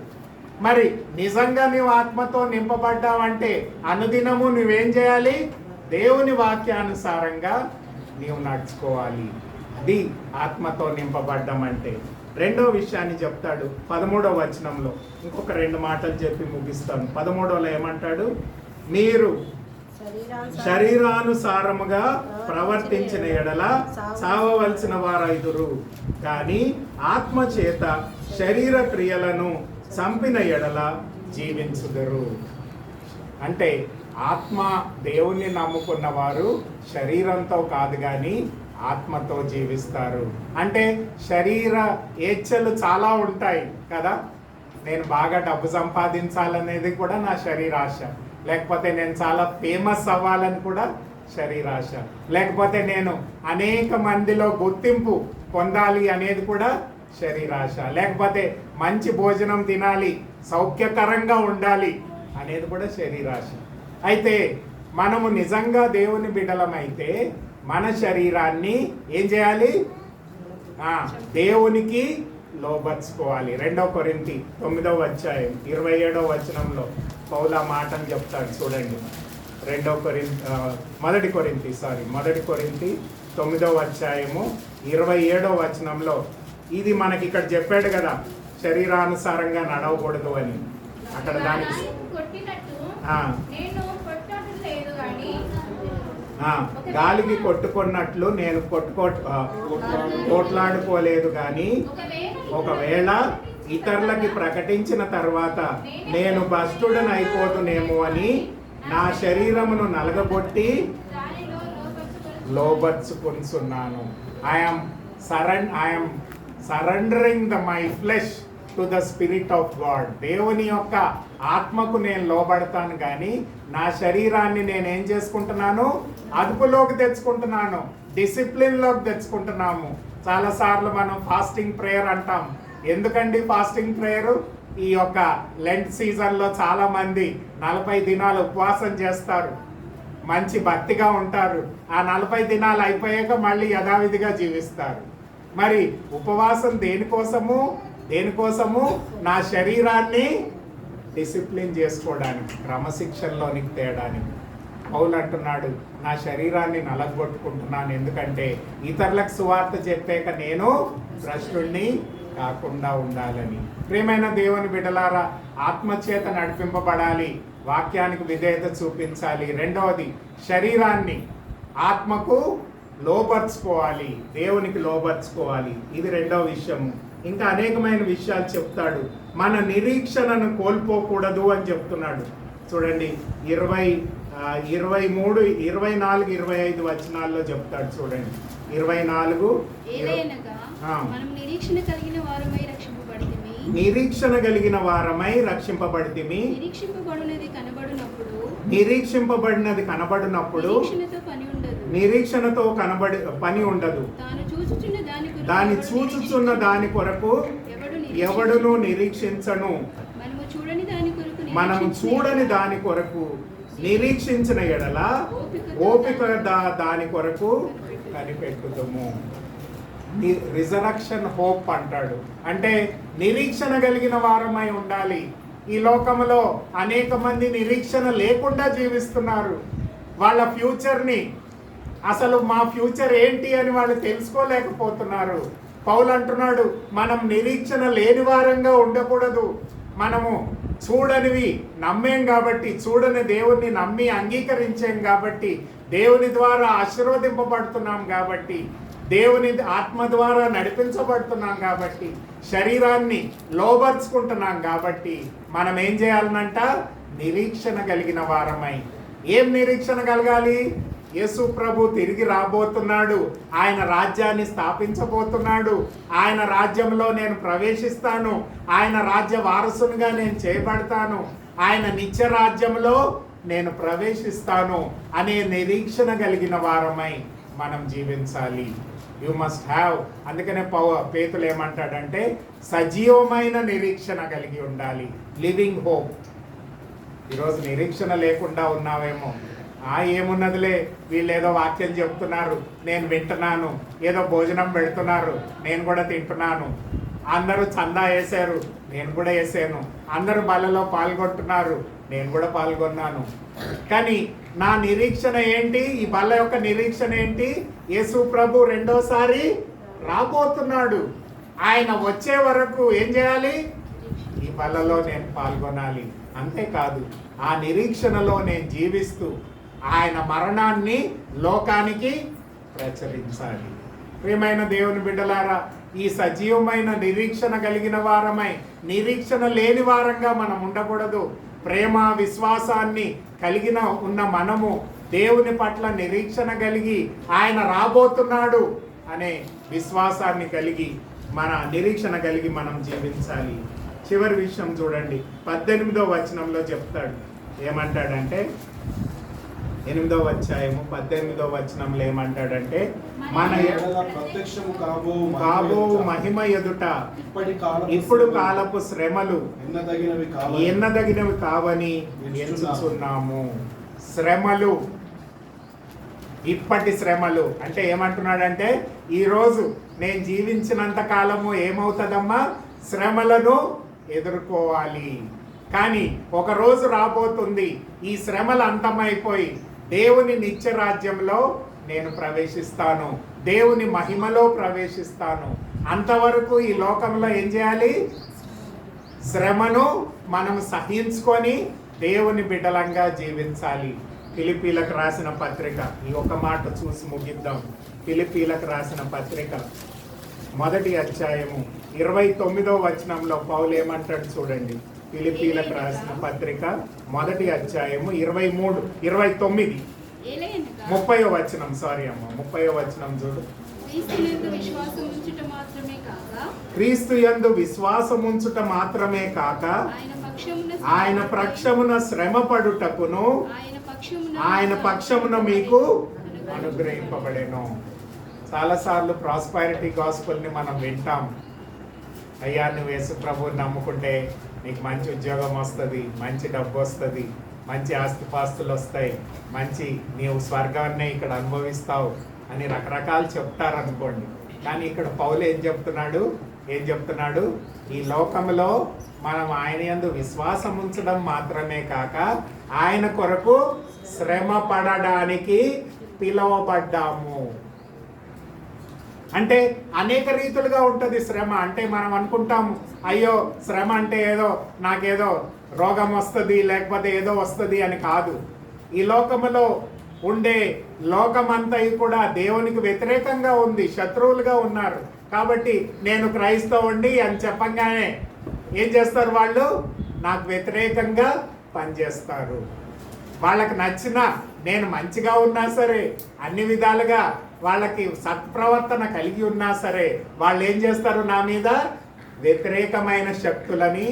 మరి నిజంగా నీవు ఆత్మతో నింపబడ్డావంటే అనుదినము నువ్వేం చేయాలి? దేవుని వాక్యానుసారంగా నీవు నడుచుకోవాలి. అది ఆత్మతో నింపబడ్డం అంటే. రెండో విషయాన్ని చెప్తాడు 13వ వచనంలో. ఇంకొక 2 మాటలు చెప్పి ముగిస్తాను. 13లో ఏమంటాడు? మీరు శరీరానుసారముగా ప్రవర్తించిన ఎడల సావవలసిన వారైదురు, కానీ ఆత్మ చేత శరీర క్రియలను చంపిన ఎడల జీవించుదురు. అంటే ఆత్మ, దేవుణ్ణి నమ్ముకున్న వారు శరీరంతో కాదు కానీ ఆత్మతో జీవిస్తారు. అంటే శరీర ఏచ్ఛలు చాలా ఉంటాయి కదా. నేను బాగా డబ్బు సంపాదించాలనేది కూడా నా శరీరాశ, లేకపోతే నేను చాలా ఫేమస్ అవ్వాలని కూడా శరీరాశ, లేకపోతే నేను అనేక మందిలో గుర్తింపు పొందాలి అనేది కూడా శరీరాశ, లేకపోతే మంచి భోజనం తినాలి, సౌఖ్యకరంగా ఉండాలి అనేది కూడా శరీరాశ. అయితే మనము నిజంగా దేవుని బిడ్డలమైతే మన శరీరాన్ని ఏం చేయాలి? దేవునికి లోబర్చుకోవాలి. 2 కొరింథీ 9వ అధ్యాయం 27వ వచనంలో పౌలు ఆ మాటను చెప్తాడు చూడండి. 1 కొరింథీ 9వ అధ్యాయము 27వ వచనంలో ఇది మనకి ఇక్కడ చెప్పాడు కదా, శరీరానుసారంగా నడవకూడదు అని. అక్కడ దానికి గాలికి కొట్టుకున్నట్లు నేను కొట్లాడుకోలేదు, కానీ ఒకవేళ ఇతరులకి ప్రకటించిన తర్వాత నేను భ్రష్టుడని అయిపోతునేమో అని నా శరీరమును నలగబొట్టి లోబర్చుకొనుచున్నాను. I'm surrendering my flesh to the spirit of God. దేవుని యొక్క ఆత్మకు నేను లోబడతాను, కానీ నా శరీరాన్ని నేను ఏం చేసుకుంటున్నాను? అదుపులోకి తెచ్చుకుంటున్నాను, డిసిప్లిన్లోకి తెచ్చుకుంటున్నాము. చాలాసార్లు మనం ఫాస్టింగ్ ప్రేయర్ అంటాం. ఎందుకండి ఫాస్టింగ్ ప్రేయరు? ఈ యొక్క లెంట్ సీజన్లో చాలా మంది 40 దినాలు ఉపవాసం చేస్తారు, మంచి భక్తిగా ఉంటారు. ఆ 40 దినాలు అయిపోయాక మళ్ళీ యథావిధిగా జీవిస్తారు. మరి ఉపవాసం దేనికోసము? నా శరీరాన్ని డిసిప్లిన్ చేసుకోవడానికి, క్రమశిక్షణలోనికి తేయడానికి. పౌలు అంటున్నాడు, నా శరీరాన్ని నలగొట్టుకుంటున్నాను, ఎందుకంటే ఇతరులకు సువార్త చెప్పాక నేను భ్రష్టుణ్ణి కాకుండా ఉండాలని. ప్రియమైన దేవుని బిడ్డలారా, ఆత్మచేత నడిపింపబడాలి, వాక్యానికి విధేయత చూపించాలి. రెండవది, శరీరాన్ని ఆత్మకు లోబర్చుకోవాలి, దేవునికి లోబర్చుకోవాలి. ఇది రెండవ విషయము. ఇంకా అనేకమైన విషయాలు చెప్తాడు. మన నిరీక్షణను కోల్పోకూడదు అని చెప్తున్నాడు. చూడండి 23, 24, 25 వచనాల్లో చెప్తాడు. చూడండి 24. నిరీక్షణ కలిగిన వారమై రక్షింపబడితిమి. నిరీక్షింపబడినది కనబడినప్పుడు నిరీక్షణతో పని ఉండదు. దాని చూచుచున్న దాని కొరకు ఎవడును నిరీక్షించను. మనము చూడని దాని కొరకు నిరీక్షించిన ఎడల ఓపిక దాని కొరకు కనిపెట్టుదము. రిజరక్షన్ హోప్ అంటాడు. అంటే నిరీక్షణ కలిగిన వారమై ఉండాలి. ఈ లోకంలో అనేక మంది నిరీక్షణ లేకుండా జీవిస్తున్నారు. వాళ్ళ ఫ్యూచర్ని, అసలు మా ఫ్యూచర్ ఏంటి అని వాళ్ళు తెలుసుకోలేకపోతున్నారు. పౌలు అంటున్నాడు, మనం నిరీక్షణ లేని వారంగా ఉండకూడదు. మనము చూడనివి నమ్మేం కాబట్టి, చూడని దేవుణ్ణి నమ్మి అంగీకరించాం కాబట్టి, దేవుని ద్వారా ఆశీర్వదింపబడుతున్నాం కాబట్టి, దేవుని ఆత్మ ద్వారా నడిపించబడుతున్నాం కాబట్టి, శరీరాన్ని లోబర్చుకుంటున్నాం కాబట్టి, మనం ఏం చేయాలనంట? నిరీక్షణ కలిగిన వారమై. ఏం నిరీక్షణ కలగాలి? యేసు ప్రభు తిరిగి రాబోతున్నాడు, ఆయన రాజ్యాన్ని స్థాపించబోతున్నాడు, ఆయన రాజ్యంలో నేను ప్రవేశిస్తాను, ఆయన రాజ్య వారసునిగా నేను చేయబడతాను, ఆయన నిత్య రాజ్యంలో నేను ప్రవేశిస్తాను అనే నిరీక్షణ కలిగిన వారమై మనం జీవించాలి. You must have. అందుకనే పేతులు ఏమంటాడంటే సజీవమైన నిరీక్షణ కలిగి ఉండాలి, లివింగ్ హోప్. ఈరోజు నిరీక్షణ లేకుండా ఉన్నావేమో, ఏమున్నదిలే, వీళ్ళు ఏదో వాక్యం చెప్తున్నారు, నేను వింటున్నాను, ఏదో భోజనం పెడుతున్నారు, నేను కూడా తింటున్నాను, అందరూ చందా వేశారు, నేను కూడా వేసాను. అందరూ బలలో పాల్గొంటున్నారు, నేను కూడా పాల్గొన్నాను. కానీ నా నిరీక్షణ ఏంటి? ఈ బల యొక్క నిరీక్షణ ఏంటి? యేసు ప్రభు రెండోసారి రాబోతున్నాడు. ఆయన వచ్చే వరకు ఏం చేయాలి? ఈ బలలో నేను పాల్గొనాలి. అంతేకాదు, ఆ నిరీక్షణలో నేను జీవిస్తూ ఆయన మరణాన్ని లోకానికి ప్రచురించాలి. ప్రియమైన దేవుని బిడ్డలారా, ఈ సజీవమైన నిరీక్షణ కలిగిన వారమై నిరీక్షణ లేని వారంగా మనం ఉండకూడదు. ప్రేమ విశ్వాసాన్ని కలిగిన ఉన్న మనము దేవుని పట్ల నిరీక్షణ కలిగి ఆయన రాబోతున్నాడు అనే విశ్వాసాన్ని కలిగి మన నిరీక్షణ కలిగి మనం జీవించాలి. చివరి విషయం చూడండి, 18వ వచనంలో చెప్తాడు. ఏమంటాడంటే 8వ అధ్యాయము 18వ వచనంలో ఏమంటాడంటే, మన ప్రత్యక్షము కాబో మహిమ ఎదుట ఇప్పుడు కాలపు శ్రమలు ఎన్నదగినవి కావని ఎంచుచున్నాము. శ్రమలు, ఇప్పటి శ్రమలు అంటే ఏమంటున్నాడంటే, ఈరోజు నేను జీవించినంత కాలము ఏమవుతుందమ్మా? శ్రమలను ఎదుర్కోవాలి. కానీ ఒక రోజు రాబోతుంది, ఈ శ్రమలు అంతమైపోయి దేవుని నిత్య రాజ్యంలో నేను ప్రవేశిస్తాను, దేవుని మహిమలో ప్రవేశిస్తాను. అంతవరకు ఈ లోకంలో ఏం చేయాలి? శ్రమను మనం సహించుకొని దేవుని బిడ్డలంగా జీవించాలి. ఫిలిప్పీలకు రాసిన పత్రిక, ఈ ఒక మాట చూసి ముగిద్దాం. ఫిలిప్పీలకు రాసిన పత్రిక 1వ అధ్యాయము 29వ వచనంలో పౌలు ఏమంటాడు చూడండి. ఫిలిప్పీలకు రాసిన పత్రిక 1వ అధ్యాయము 29 30వ వచనం, సారీ అమ్మ, 30వ వచనం చూడు. క్రీస్తు యందు విశ్వాసముంచుట మాత్రమే కాక ఆయన పక్షమున శ్రమ పడుటకును ఆయన పక్షమున మీకు అనుగ్రహింపబడెను. చాలాసార్లు ప్రాస్పారిటీ గాస్పెల్ని మనం వింటాం. అయ్యా, నువ్వు యేసు ప్రభువుని నమ్ముకుంటే నీకు మంచి ఉద్యోగం వస్తుంది, మంచి డబ్బు వస్తుంది, మంచి ఆస్తిపాస్తులు వస్తాయి, మంచి నీవు స్వర్గాన్ని ఇక్కడ అనుభవిస్తావు అని రకరకాలు చెప్తారనుకోండి. కానీ ఇక్కడ పౌలు ఏం చెప్తున్నాడు? ఈ లోకంలో మనం ఆయన యందు విశ్వాసం ఉంచడం మాత్రమే కాక ఆయన కొరకు శ్రమ పడడానికి పిలువబడ్డాము. అంటే అనేక రీతులుగా ఉంటుంది శ్రమ. అంటే మనం అనుకుంటాము, అయ్యో శ్రమ అంటే ఏదో నాకేదో రోగం వస్తుంది లేకపోతే ఏదో వస్తుంది అని కాదు. ఈ లోకములో ఉండే లోకమంతా కూడా దేవునికి వ్యతిరేకంగా ఉంది, శత్రువులుగా ఉన్నారు. కాబట్టి నేను క్రైస్తవుండి అని చెప్పంగానే ఏం చేస్తారు? వాళ్ళు నాకు వ్యతిరేకంగా పనిచేస్తారు. వాళ్ళకి నచ్చిన, నేను మంచిగా ఉన్నా సరే, అన్ని విధాలుగా వాళ్ళకి సత్ప్రవర్తన కలిగి ఉన్నా సరే, వాళ్ళు ఏం చేస్తారు? నా మీద వ్యతిరేకమైన శక్తులని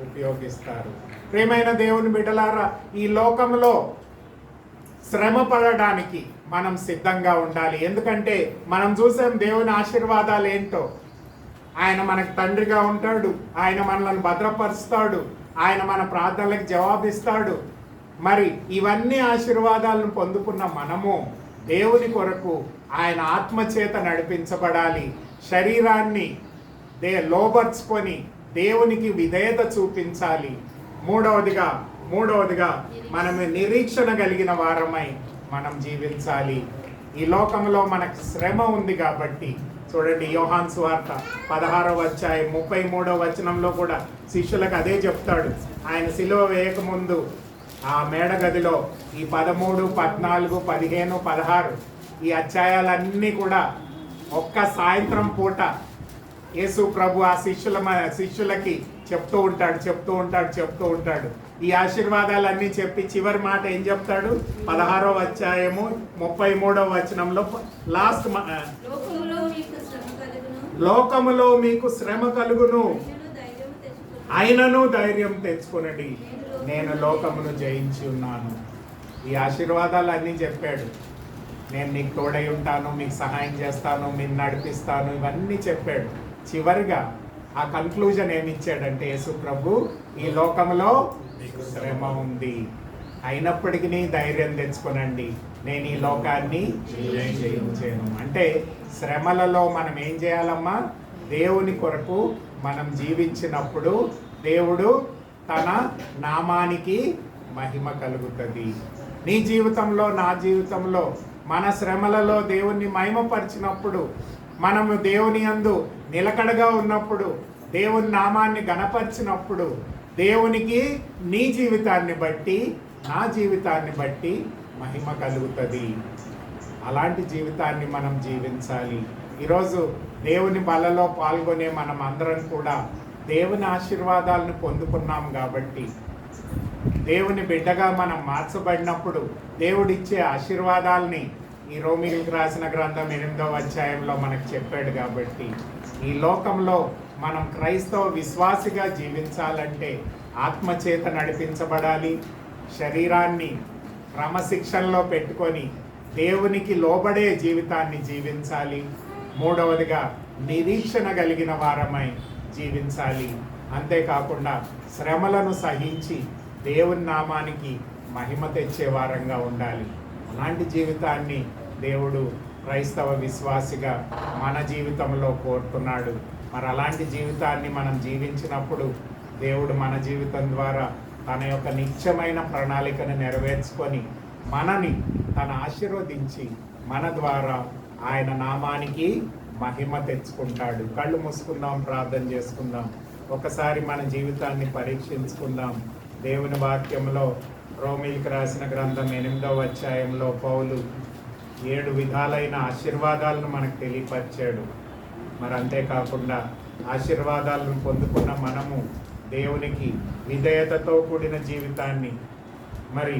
ఉపయోగిస్తారు. ప్రియమైన దేవుని బిడ్డలారా, ఈ లోకంలో శ్రమ పడడానికి మనం సిద్ధంగా ఉండాలి. ఎందుకంటే మనం చూసాం దేవుని ఆశీర్వాదాలు ఏంటో. ఆయన మనకు తండ్రిగా ఉంటాడు, ఆయన మనల్ని భద్రపరుస్తాడు, ఆయన మన ప్రార్థనలకు జవాబిస్తాడు. మరి ఇవన్నీ ఆశీర్వాదాలను పొందుకున్న మనము దేవుని కొరకు ఆయన ఆత్మచేత నడిపించబడాలి. శరీరాన్ని లోబర్చుకొని దేవునికి విధేయత చూపించాలి. మూడవదిగా మనం నిరీక్షణ కలిగిన వారమై మనం జీవించాలి. ఈ లోకంలో మనకు శ్రమ ఉంది కాబట్టి చూడండి, యోహాను సువార్త 16వ అధ్యాయం 33వ వచనంలో కూడా శిష్యులకు అదే చెప్తాడు. ఆయన సిలువ వేయకముందు ఆ మేడగదిలో ఈ 13, 14, 15, 16 ఈ అధ్యాయాలన్నీ కూడా ఒక్క సాయంత్రం పూట యేసు ప్రభు ఆ శిష్యులకి చెప్తూ ఉంటాడు. ఈ ఆశీర్వాదాలన్నీ చెప్పి చివరి మాట ఏం చెప్తాడు? 16వ అధ్యాయము 33వ వచనంలో లాస్ట్, లోకములో మీకు శ్రమ కలుగును, అయినను ధైర్యం తెచ్చుకొనండి, నేను లోకమును జయించి ఉన్నాను. ఈ ఆశీర్వాదాలు అన్నీ చెప్పాడు. నేను నీకు తోడై ఉంటాను, మీకు సహాయం చేస్తాను, మీరు నడిపిస్తాను, ఇవన్నీ చెప్పాడు. చివరిగా ఆ కన్క్లూజన్ ఏమిచ్చాడంటే యేసు ప్రభు, ఈ లోకంలో శ్రమ ఉంది, అయినప్పటికీ ధైర్యం తెచ్చుకోనండి, నేను ఈ లోకాన్ని జయించాను. అంటే శ్రమలలో మనం ఏం చేయాలమ్మా? దేవుని కొరకు మనం జీవించినప్పుడు దేవుడు తన నామానికి మహిమ కలుగుతుంది. నీ జీవితంలో, నా జీవితంలో మన శ్రమలలో దేవుణ్ణి మహిమపరిచినప్పుడు, మనము దేవుని యందు నిలకడగా ఉన్నప్పుడు, దేవుని నామాన్ని గణపరిచినప్పుడు దేవునికి నీ జీవితాన్ని బట్టి, నా జీవితాన్ని బట్టి మహిమ కలుగుతుంది. అలాంటి జీవితాన్ని మనం జీవించాలి. ఈరోజు దేవుని బలలో పాల్గొనే మనం అందరం కూడా దేవుని ఆశీర్వాదాలను పొందుకున్నాం కాబట్టి, దేవుని బిడ్డగా మనం మార్చబడినప్పుడు దేవుడిచ్చే ఆశీర్వాదాలని ఈ రోమీయులకు రాసిన గ్రంథం 8వ అధ్యాయంలో మనకు చెప్పాడు. కాబట్టి ఈ లోకంలో మనం క్రైస్తవ విశ్వాసిగా జీవించాలంటే ఆత్మచేత నడిపించబడాలి. శరీరాన్ని క్రమశిక్షణలో పెట్టుకొని దేవునికి లోబడే జీవితాన్ని జీవించాలి. మూడవదిగా నిరీక్షణ కలిగిన వారమై జీవించాలి. అంతేకాకుండా శ్రమలను సహించి దేవుని నామానికి మహిమ తెచ్చే వారంగా ఉండాలి. అలాంటి జీవితాన్ని దేవుడు క్రైస్తవ విశ్వాసిగా మన జీవితంలో కోరుతున్నాడు. మరి అలాంటి జీవితాన్ని మనం జీవించినప్పుడు దేవుడు మన జీవితం ద్వారా తన యొక్క నిత్యమైన ప్రణాళికను నెరవేర్చుకొని మనని తన ఆశీర్వదించి మన ద్వారా ఆయన నామానికి మహిమ తెచ్చుకుంటాడు. కళ్ళు మూసుకుందాం, ప్రార్థన చేసుకుందాం. ఒకసారి మన జీవితాన్ని పరీక్షించుకుందాం. దేవుని వాక్యంలో రోమీయులకు రాసిన గ్రంథం 8వ అధ్యాయంలో పౌలు 7 విధాలైన ఆశీర్వాదాలను మనకు తెలియపరిచాడు. మరి అంతేకాకుండా ఆశీర్వాదాలను పొందుకున్న మనము దేవునికి విధేయతతో కూడిన జీవితాన్ని, మరి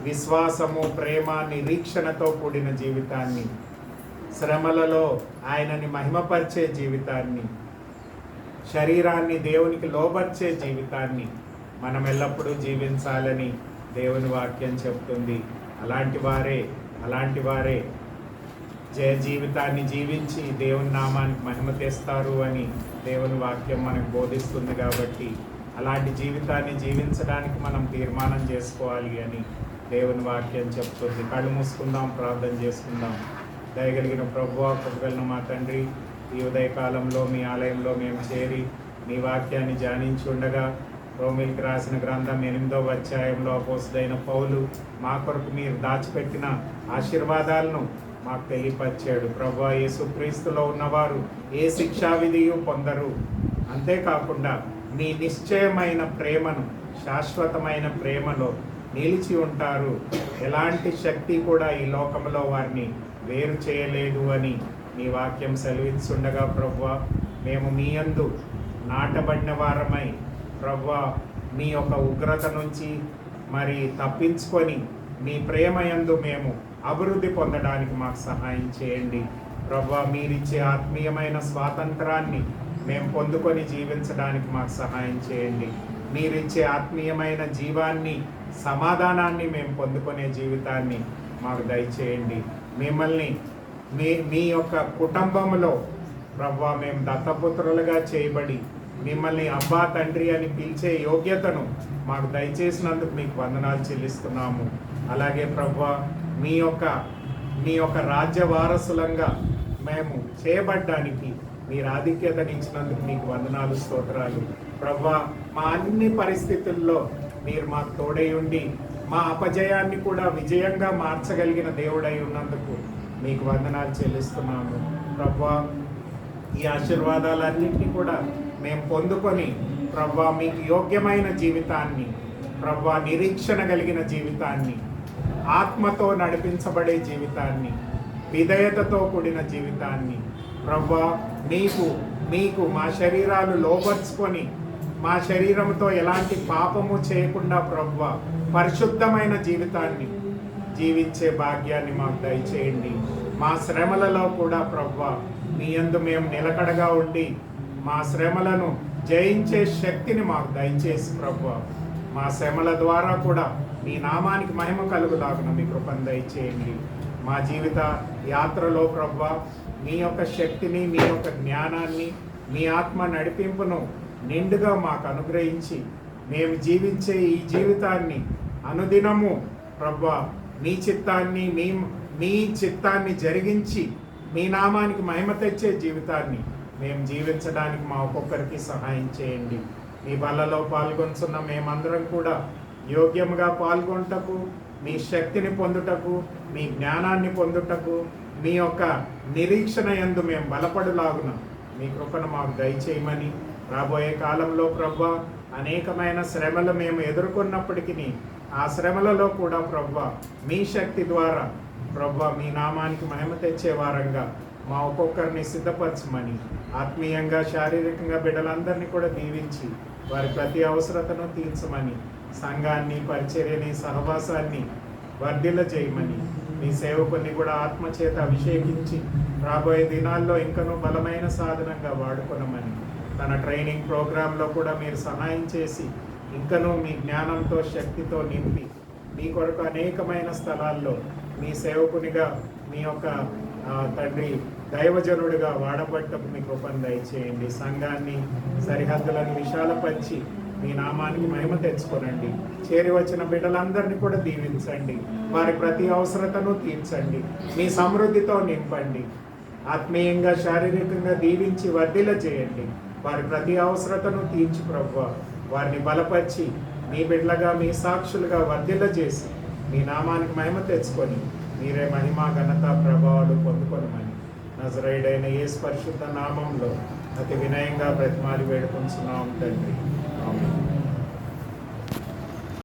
విశ్వాసము, ప్రేమ, నిరీక్షణతో కూడిన జీవితాన్ని, శ్రమలలో ఆయనని మహిమపరిచే జీవితాన్ని, శరీరాన్ని దేవునికి లోబర్చే జీవితాన్ని మనం ఎల్లప్పుడూ జీవించాలని దేవుని వాక్యం చెప్తుంది. అలాంటి వారే జయ జీవితాన్ని జీవించి దేవుని నామానికి మహిమ తెస్తారు అని దేవుని వాక్యం మనకు బోధిస్తుంది. కాబట్టి అలాంటి జీవితాన్ని జీవించడానికి మనం తీర్మానం చేసుకోవాలి అని దేవుని వాక్యం చెప్తుంది. కళ్ళు మూసుకుందాం, ప్రార్థన చేసుకుందాం. దయగలిగిన ప్రభువా, కృపగలిగిన మా తండ్రి, ఈ ఉదయకాలంలో మీ ఆలయంలో మేము చేరి మీ వాక్యాన్ని ధ్యానించి ఉండగా రోమీయులకు రాసిన గ్రంథం 8వ అధ్యాయంలో అపోస్తలుడైన పౌలు మా కొరకు మీరు దాచిపెట్టిన ఆశీర్వాదాలను మాకు తెలియపరిచాడు. ప్రభువా, యేసుక్రీస్తులో ఉన్నవారు ఏ శిక్షా విధియు పొందరు. అంతేకాకుండా మీ నిశ్చయమైన ప్రేమను, శాశ్వతమైన ప్రేమలో నిలిచి ఉంటారు. ఎలాంటి శక్తి కూడా ఈ లోకంలో వారిని వేరు చేయలేదు అని మీ వాక్యం సెలవిస్తుండగా ప్రభువా, మేము మీ యందు నాటబడిన వారమై ప్రభువా, మీ యొక్క ఉగ్రత నుంచి మరి తప్పించుకొని మీ ప్రేమ యందు మేము అభివృద్ధి పొందడానికి మాకు సహాయం చేయండి. ప్రభువా, మీరిచ్చే ఆత్మీయమైన స్వాతంత్రాన్ని మేము పొందుకొని జీవించడానికి మాకు సహాయం చేయండి. మీరిచ్చే ఆత్మీయమైన జీవాన్ని, సమాధానాన్ని మేము పొందుకునే జీవితాన్ని మాకు దయచేయండి. మిమ్మల్ని మీ యొక్క కుటుంబంలో ప్రభువా మేము దత్తపుత్రులుగా చేయబడి మిమ్మల్ని అబ్బా, తండ్రి అని పిలిచే యోగ్యతను మాకు దయచేసినందుకు మీకు వందనాలు చెల్లిస్తున్నాము. అలాగే ప్రభువా, మీ యొక్క రాజ్య వారసులంగా మేము చేయబడ్డానికి మీరు ఆధిక్యతనిచ్చినందుకు మీకు వందనాలు, స్తోత్రాలు. ప్రభువా, మా అన్ని పరిస్థితుల్లో మీరు మాకు తోడై ఉండి మా అపజయాన్ని కూడా విజయంగా మార్చగలిగిన దేవుడై ఉన్నందుకు మీకు వందనాలు చెల్లిస్తున్నాము. ప్రభువా, ఈ ఆశీర్వాదాలన్నింటినీ కూడా మేము పొందుకొని ప్రభువా, మీకు యోగ్యమైన జీవితాన్ని, ప్రభువా, నిరీక్షణ కలిగిన జీవితాన్ని, ఆత్మతో నడిపించబడే జీవితాన్ని, విధేయతతో కూడిన జీవితాన్ని ప్రభువా, మీకు మా శరీరాలు లోబర్చుకొని మా శరీరంతో ఎలాంటి పాపము చేయకుండా ప్రభువా, పరిశుద్ధమైన జీవితాన్ని జీవించే భాగ్యాన్ని మాకు దయచేయండి. మా శ్రమలలో కూడా ప్రభువా, మీ యందు మేము నిలకడగా ఉండి మా శ్రమలను జయించే శక్తిని మాకు దయచేసి ప్రభువా, మా శ్రమల ద్వారా కూడా మీ నామానికి మహిమ కలుగులాగున మీ కృపను దయచేయండి. మా జీవిత యాత్రలో ప్రభువా, మీ యొక్క శక్తిని, మీ యొక్క జ్ఞానాన్ని, మీ ఆత్మ నడిపింపును నిండుగా మాకు అనుగ్రహించి మేము జీవించే ఈ జీవితాన్ని అనుదినము ప్రభువా, మీ చిత్తాన్ని జరిగించి మీ నామానికి మహిమ తెచ్చే జీవితాన్ని మేము జీవించడానికి మా ఒక్కొక్కరికి సహాయం చేయండి. మీ బలలో పాల్గొంటున్న మేమందరం కూడా యోగ్యంగా పాల్గొంటకు, మీ శక్తిని పొందుటకు, మీ జ్ఞానాన్ని పొందుటకు, మీ యొక్క నిరీక్షణ యందు మేము బలపడులాగున మీ కృపను మాకు దయచేయమని, రాబోయే కాలంలో ప్రభువా అనేకమైన శ్రమలు మేము ఎదుర్కొన్నప్పటికీ ఆ శ్రమలలో కూడా ప్రభువా మీ శక్తి ద్వారా ప్రభువా మీ నామానికి మహిమ తెచ్చే వారంగా మా ఒక్కొక్కరిని సిద్ధపరచమని, ఆత్మీయంగా శారీరకంగా బిడ్డలందరినీ కూడా దీవించి వారి ప్రతి అవసరతను తీర్చమని, సంఘాన్ని, పరిచర్యని, సహవాసాన్ని వర్ధిల్ల చేయమని, మీ సేవకుని కూడా ఆత్మచేత అభిషేకించి రాబోయే దినాల్లో ఇంకనూ బలమైన సాధనంగా వాడుకొనమని, తన ట్రైనింగ్ ప్రోగ్రాంలో కూడా మీరు సహాయం చేసి ఇంకనూ మీ జ్ఞానంతో, శక్తితో నింపి మీ కొరకు అనేకమైన స్థలాల్లో మీ సేవకునిగా, మీ యొక్క తండ్రి దైవజనుడిగా వాడబట్టకు మీ కృపను దయచేయండి. సంఘాన్ని, సరిహద్దులను విశాలపరిచి మీ నామానికి మహిమ తెచ్చుకోనండి. చేరి వచ్చిన బిడ్డలందరినీ కూడా దీవించండి. వారి ప్రతి అవసరతను తీర్చండి. మీ సమృద్ధితో నింపండి. ఆత్మీయంగా, శారీరకంగా దీవించి వర్ధిల్ల చేయండి. వారి ప్రతి అవసరతను తీర్చి ప్రభువా వారిని బలపరిచి మీ బిడ్డలుగా, మీ సాక్షులుగా వర్ధిల్ల చేసి మీ నామానికి మహిమ తెచ్చుకొని మీరే మహిమ, ఘనత, ప్రభావాలు పొందుకొనమని నజరేయుడైన యేసు పరిశుద్ధ నామంలో అతి వినయంగా బ్రతిమాలి వేడుకొంచున్నాం తండ్రి. ఆమేన్.